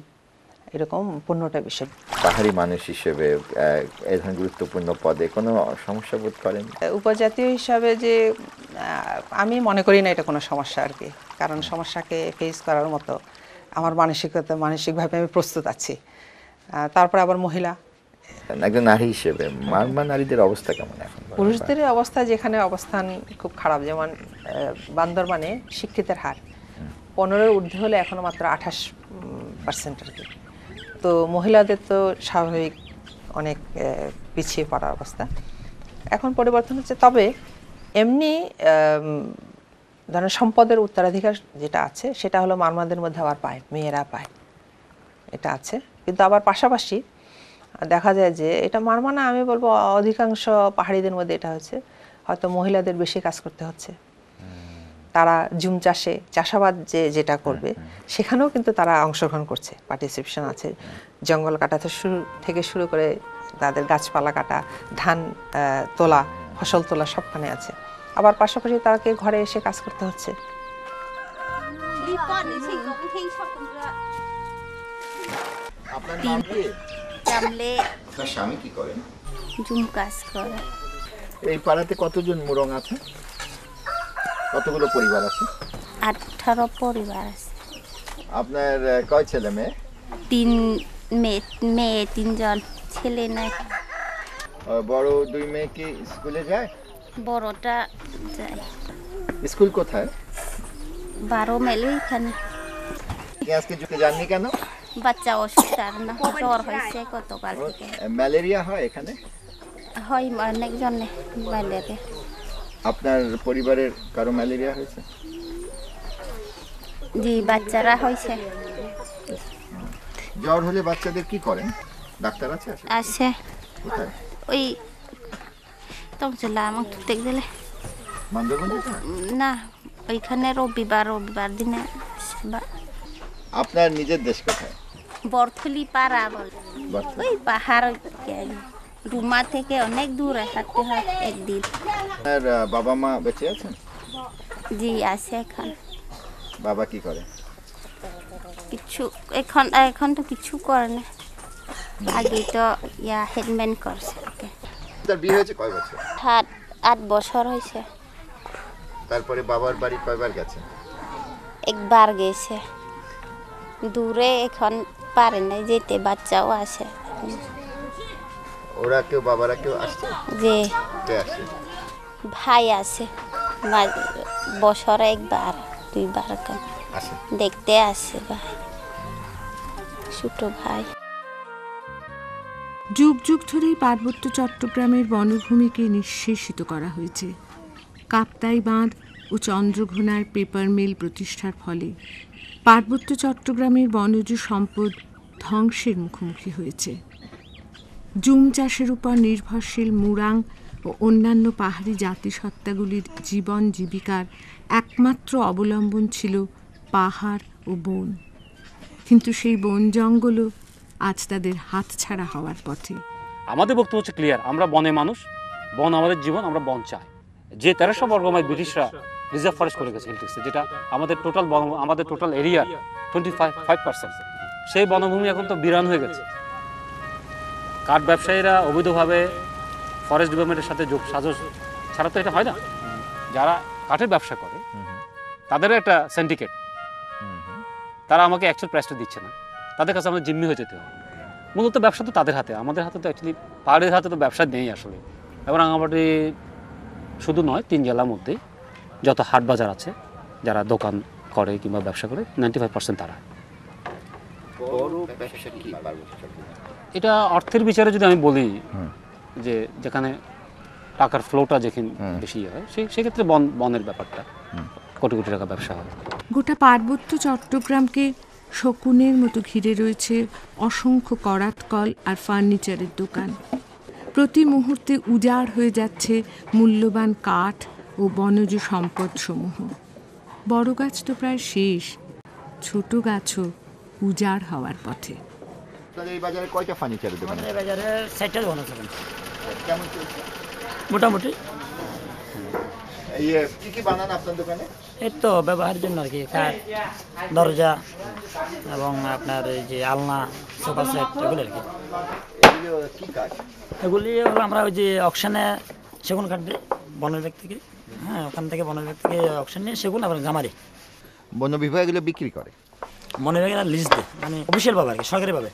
S19: এরকম 15টা বিষয়।
S10: পাহাড়ি মানুষ হিসেবে এই ধরনের গুরুত্বপূর্ণ পদে কোনো সমস্যা বোধ করেন?
S19: উপজাতীয় হিসাবে যে আমি মনে করি না এটা কোনো সমস্যা আর কি, কারণ সমস্যাকে ফেস করার মতো আমার মানসিকভাবে আমি প্রস্তুত আছি। তারপর আবার মহিলা,
S10: একজন নারী হিসেবে মারমা নারীদের অবস্থা কেমন এখন?
S19: পুরুষদের অবস্থা যেখানে অবস্থান খুব খারাপ, যেমন বান্দরবানে শিক্ষিতের হার 15-এর ঊর্ধ্বে হলে এখনো মাত্র 28% আর কি। তো মহিলাদের তো স্বাভাবিক অনেক পিছিয়ে পড়ার অবস্থা। এখন পরিবর্তন হচ্ছে, তবে এমনি ধরেন সম্পদের উত্তরাধিকার যেটা আছে সেটা হলো মারমাদের মধ্যে আবার পায়, মেয়েরা পায়, এটা আছে। কিন্তু আবার পাশাপাশি দেখা যায় যে এটা মারমা না, আমি বলবো অধিকাংশ পাহাড়িদের মধ্যে এটা হচ্ছে হয়তো মহিলাদের বেশি কাজ করতে হচ্ছে। তারা জুম চাষে, চাষাবাদ যেটা করবে সেখানেও কিন্তু তারা অংশগ্রহণ করছে, পার্টিসিপেশন আছে। জঙ্গল কাটা থেকে শুরু করে তাদের গাছপালা কাটা, ধান তোলা, ফসল তোলা সবখানে আছে। আবার পাশাপাশি তাকে ঘরে এসে কাজ করতে হচ্ছে।
S10: আপনার স্বামী কি করেন?
S20: জুম কাজ করে।
S10: এই পাড়াতে কতজন মুরং আছে? কতগুলো পরিবার আছে?
S20: 18 পরিবার আছে।
S10: আপনার কয় ছেলে মেয়ে?
S20: 3 মেয়ে 3 জন, ছেলে নাই।
S10: বড় 2 মেয়ে কি স্কুলে যায়?
S20: বড়টা যায়।
S10: স্কুল কোথায়?
S20: 12 মাইল এখানে।
S10: আজকে যেতে জাননি কেন?
S20: বাচ্চা অসুস্থ, আর না জ্বর হয়েছে গতকাল থেকে।
S10: ম্যালেরিয়া হয় এখানে?
S20: হয় অনেক জনে ম্যালেরিয়া।
S10: আপনার পরিবারের কারো ম্যালেরিয়া হয়েছে?
S20: জি, বাচ্চারা হয়েছে।
S10: জ্বর হলে বাচ্চাদের কি করেন? ডাক্তার আছে?
S20: আছে।
S10: কোথায়?
S20: ওই তমসলা আমার দেখতে গেলে না, ওইখানে রবিবার দিনে।
S10: আপনার নিজের দেশ কোথায়?
S20: বরথলি পাড়া বলে, ওই পাহাড় রুমা থেকে অনেক দূরে থাকতে হয় একদিন।
S10: আপনার বাবা মা বেঁচে আছেন?
S20: জি আছে। এখন
S10: বাবা কি করে?
S20: কিছু এখন তো কিছু করে না, আগে তো হেডম্যান করছে।
S10: তার বিয়ে হয়েছে কয় বছর?
S20: 8 বছর হয়েছে।
S10: তারপরে বাবার বাড়ি কয়বার গেছে?
S20: একবার গেছে, দূরে এখন পারে না যেতে, বাচ্চাও আছে।
S10: ওরা কেউ, বাবারা কেউ আসছে?
S20: যে
S10: কে আসে?
S20: ভাই আছে, বছরে 1বার 2বার
S10: আসে,
S20: দেখতে আসে ভাই, ছোট ভাই।
S2: যুগ যুগ ধরেই পার্বত্য চট্টগ্রামের বনভূমিকে নিঃশেষিত করা হয়েছে। কাপ্তাই বাঁধ ও চন্দ্রঘোনার পেপার মিল প্রতিষ্ঠার ফলে পার্বত্য চট্টগ্রামের বনজ সম্পদ ধ্বংসের মুখোমুখি হয়েছে। জুম চাষের উপর নির্ভরশীল মুরাং ও অন্যান্য পাহাড়ি জাতিসত্তাগুলির জীবন জীবিকার একমাত্র অবলম্বন ছিল পাহাড় ও বন, কিন্তু সেই বন জঙ্গলও আজ তাদের হাতছাড়া হওয়ার পথে।
S5: আমাদের বক্তব্য হচ্ছে ক্লিয়ার, আমরা বনে মানুষ, বন আমাদের জীবন, আমরা বন চাই। যে 1300 বর্গ মাইল ব্রিটিশরা রিজার্ভ ফরেস্ট করে গেছে হিলট্রিক্সে, যেটা আমাদের টোটাল এরিয়ার 25%। সেই বনভূমি এখন তো বিরান হয়ে গেছে। কাঠ ব্যবসায়ীরা অবৈধভাবে ফরেস্ট ডিপার্টমেন্টের সাথে যোগসাজশ ছাড়া তো এটা হয় না। যারা কাঠের ব্যবসা করে তাদেরও একটা সিন্ডিকেট, তারা আমাকে অ্যাকচুয়াল প্রাইসটা দিচ্ছে না, তাদের কাছে আমাদের জিম্মি হয়ে যেতে হবে। মূলত ব্যবসা তো তাদের হাতে, আমাদের হাতে তো অ্যাকচুয়ালি পাহাড়ের হাতে তো ব্যবসা নেই আসলে। এবং রাঙামাটি শুধু নয়, 3 জেলার মধ্যেই যত হাট বাজার আছে, যারা দোকান করে কিংবা ব্যবসা করে 95% তারা। এটা অর্থের বিচারে যদি আমি বলি যে যেখানে টাকার ফ্লোটা যেখানে বেশি হয় সেক্ষেত্রে বনের ব্যাপারটা কোটি কোটি টাকা ব্যবসা হয়।
S2: গোটা পার্বত্য চট্টগ্রামকে শকুনের মতো ঘিরে রয়েছে অসংখ্য করাতকল আর ফার্নিচারের দোকান। প্রতি মুহূর্তে উজাড় হয়ে যাচ্ছে মূল্যবান কাঠ ও বনজ সম্পদসমূহ। বড় গাছ তো প্রায় শেষ, ছোট গাছও উজাড় হওয়ার পথে।
S10: এই বাজারে কয়টা ফার্নিচারের দোকান?
S21: এই বাজারে 60টা দোকান আছে।
S10: কেমন চলছে?
S21: মোটামুটি।
S10: এই কি কি বানান আপনার দোকানে?
S21: এই তো ব্যবহারের জন্য আর কি, কাঠ, দরজা এবং আপনার এই যে আলনা, সোফা সেট, এগুলো আর কি।
S10: এগুলো কি কাঠ?
S21: এগুলি হলো আমরা ওই যে অকশনে সেগুন কাঠ দিই বন বিভাগ থেকে। হ্যাঁ, ওখান থেকে বন বিভাগ থেকে অকশন নিয়ে সেগুন আবার গামারি।
S10: বন বিভাগ এগুলো বিক্রি করে?
S21: বন বিভাগের লিজ দেয়, মানে অফিসিয়াল ভাবে আর কি, সরকারিভাবে।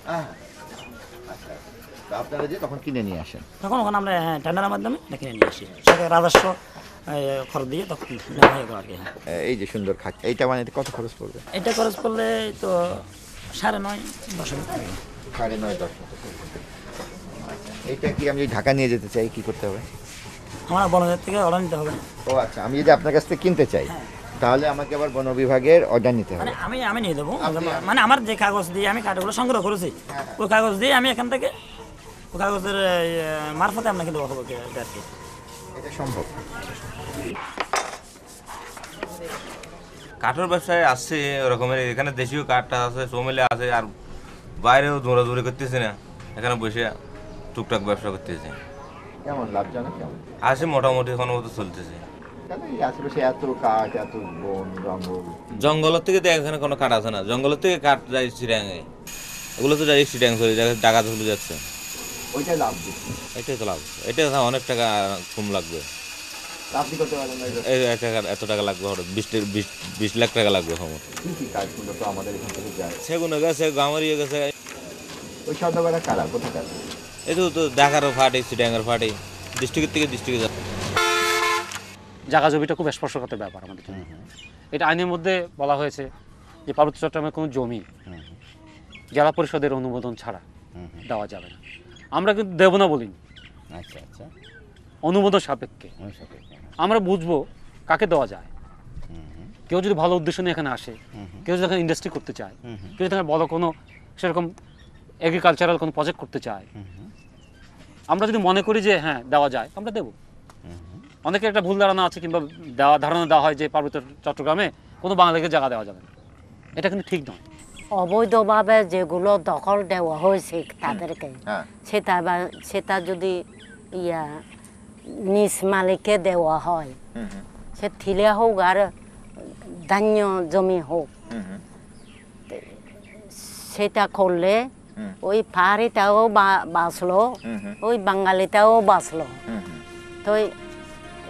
S10: আপনারা যে তখন কিনে নিয়ে আসেন?
S21: তখন ওখানে আমরা টেন্ডারের মাধ্যমে কিনে নিয়ে আসি, সরকারি রাজস্ব খরচ দিয়ে তখন আর কি।
S10: এই যে সুন্দর খাট, এইটা বানাইতে কত খরচ পড়বে?
S21: এটা খরচ পড়লে তো 9.5-10 টাকা।
S10: 9.5-10 এইটা কি আমি ঢাকা নিয়ে যেতে চাই, কি করতে হবে?
S21: আমার বন বিভাগ থেকে অর্ডার নিতে হবে।
S10: ও আচ্ছা, আমি যদি আপনার কাছ থেকে কিনতে চাই তাহলে আমাকে আবার বন বিভাগের অর্ডার নিতে হবে?
S21: আমি নিয়ে দেবো, মানে আমার যে কাগজ দিয়ে আমি কাঠগুলো সংগ্রহ করেছি ওই কাগজ দিয়ে আমি এখান থেকে ওই কাগজের মারফতে আপনাকে দেওয়া হবে আর কি।
S10: এটা সম্ভব?
S22: কাঠের ব্যবসায় আসছে ওরকমের, এখানে দেশীয় কাঠটা আছে, সৌমিলে আছে, আর বাইরেও দৌড়াদৌড়ি করতেছে না, এখানে বসে টুকটাক ব্যবসা করতেছে।
S10: কেমন লাভজনক? কেমন
S22: আছে? মোটামুটি এখন মতো চলতেছে।
S10: আশেপাশে এত কাঠ, এত বন জঙ্গল।
S22: জঙ্গলের থেকে তো এখানে কোনো কাঠ আছে না, জঙ্গলের থেকে কাঠ যায় চিটাঙে, এগুলো তো যায় চিটাং চলে টাকা চলে যাচ্ছে।
S10: ওইটাই লাভ দিচ্ছে?
S22: এটাই তো লাভ, এটা অনেক টাকা কম লাগবে।
S10: আপনি করতে পারবেন না?
S22: এত টাকা লাগবে, 20 লাখ টাকা লাগবে।
S10: কি কি কাঠগুলো তো আমাদের এখান থেকে যায়?
S22: সেগুন গেছে, গামারি গেছে।
S10: ওই সদরবেলা কারা কোথাকার?
S22: এই তো ঢাকারও ফাটে, চিটাঙ্গের ফাটে, ডিস্ট্রিক্টের থেকে ডিস্ট্রিক্টে যাচ্ছে।
S5: জায়গা জমিটা খুব স্পর্শকাতর ব্যাপার আমাদের জন্য। এটা আইনের মধ্যে বলা হয়েছে যে পার্বত্য চট্টগ্রামের কোনো জমি জেলা পরিষদের অনুমোদন ছাড়া দেওয়া যাবে না। আমরা কিন্তু দেব না বলিনি।
S10: আচ্ছা আচ্ছা,
S5: অনুমোদন সাপেক্ষে আমরা বুঝবো কাকে দেওয়া যায়। কেউ যদি ভালো উদ্দেশ্য নিয়ে এখানে আসে, কেউ যদি এখানে ইন্ডাস্ট্রি করতে চায়, কেউ যদি এখানে বড় কোনো সেরকম এগ্রিকালচারাল কোনো প্রজেক্ট করতে চায়, আমরা যদি মনে করি যে হ্যাঁ দেওয়া যায়, আমরা দেবো। অনেকের একটা ভুল ধারণা আছে কিংবা ধারণা দেওয়া হয় যে পার্বত্য চট্টগ্রামে কোনো বাঙালিকে জায়গা দেওয়া যাবে না, এটা কিন্তু ঠিক নয়।
S4: অবৈধভাবে যেগুলো দখল দেওয়া হয়েছে তাদেরকে, সেটা যদি নিজ মালিককে দেওয়া হয়, সে থিলে হোক আর ধান্য জমি হোক, সেটা করলে ওই পাহাড়িটাও বাঁচলো, ওই বাঙালিটাও বাঁচলো। তো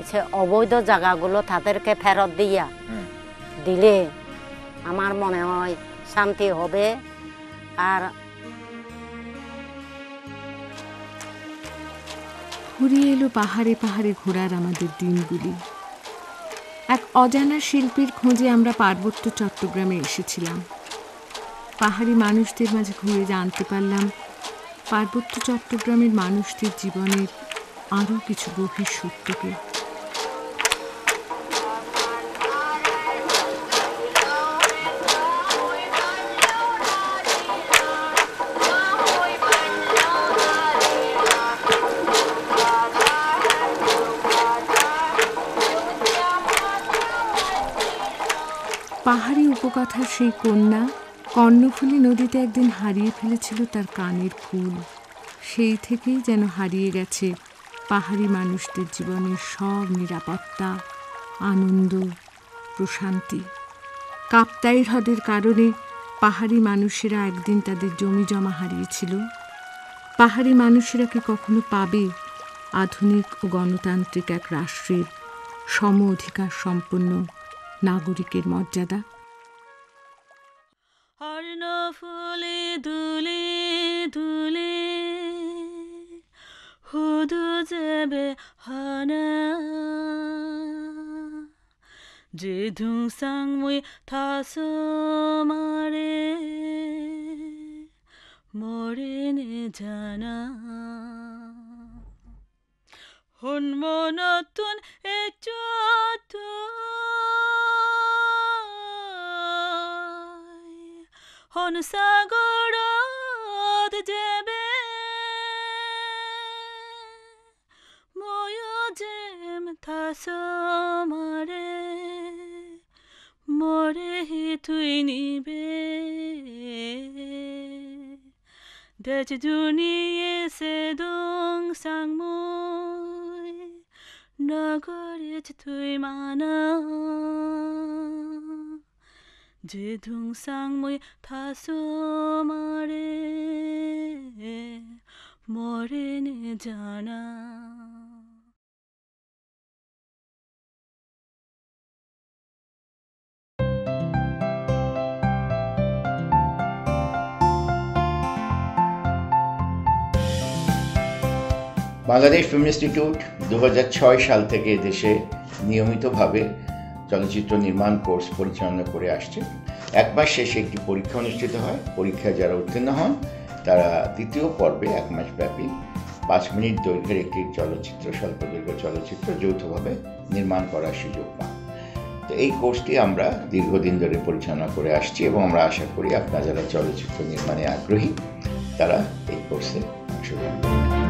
S4: সে অবৈধ জায়গাগুলো তাদেরকে ফেরত দিলে আমার মনে হয় শান্তি হবে। আর
S2: ঘুরিয়ে এলো পাহাড়ে পাহাড়ে ঘোরার আমাদের দিনগুলি। এক অজানা শিল্পীর খোঁজে আমরা পার্বত্য চট্টগ্রামে এসেছিলাম। পাহাড়ি মানুষদের মাঝে ঘুরে জানতে পারলাম পার্বত্য চট্টগ্রামের মানুষদের জীবনের আরও কিছু গভীর সত্যকে। পাহাড়ি উপকথার সেই কন্যা কর্ণফুলী নদীতে একদিন হারিয়ে ফেলেছিল তার কানের ফুল। সেই থেকেই যেন হারিয়ে গেছে পাহাড়ি মানুষদের জীবনের সব নিরাপত্তা, আনন্দ প্রশান্তি। কাপ্তাই হ্রদের কারণে পাহাড়ি মানুষেরা একদিন তাদের জমি জমা হারিয়েছিল। পাহাড়ি মানুষেরা কি কখনো পাবে আধুনিক ও গণতান্ত্রিক এক রাষ্ট্রের সম অধিকার সম্পন্ন নাগরিকের মর্যাদা?
S3: অর্ণ ফুলে দুলে দুলে হুদু যাবে হানা যে ধুসাং মুই থাসো মারে মরে নে জানা হন মনতুন এ চতু হন সাগরত যাবে ময় যেম থাসো মারে মরে হি তুই নিবে দেজ দুনিয়ে সে দং সাংমুই নগরে তুই মানা যে ধুং সাংমুই থাসো মারে মরে নে জানা।
S1: বাংলাদেশ ফিল্ম ইনস্টিটিউট 2006 সাল থেকে দেশে নিয়মিতভাবে চলচ্চিত্র নির্মাণ কোর্স পরিচালনা করে আসছে। এক মাস শেষে একটি পরীক্ষা অনুষ্ঠিত হয়। পরীক্ষায় যারা উত্তীর্ণ হন তারা দ্বিতীয় পর্বে 1 মাস ব্যাপী 5 মিনিট দৈর্ঘ্যের একটি চলচ্চিত্র, স্বল্পদৈর্ঘ্য চলচ্চিত্র যৌথভাবে নির্মাণ করার সুযোগ পান। তো এই কোর্সটি আমরা দীর্ঘদিন ধরে পরিচালনা করে আসছি এবং আমরা আশা করি আপনারা যারা চলচ্চিত্র নির্মাণে আগ্রহী তারা এই কোর্সে অংশগ্রহণ করবেন।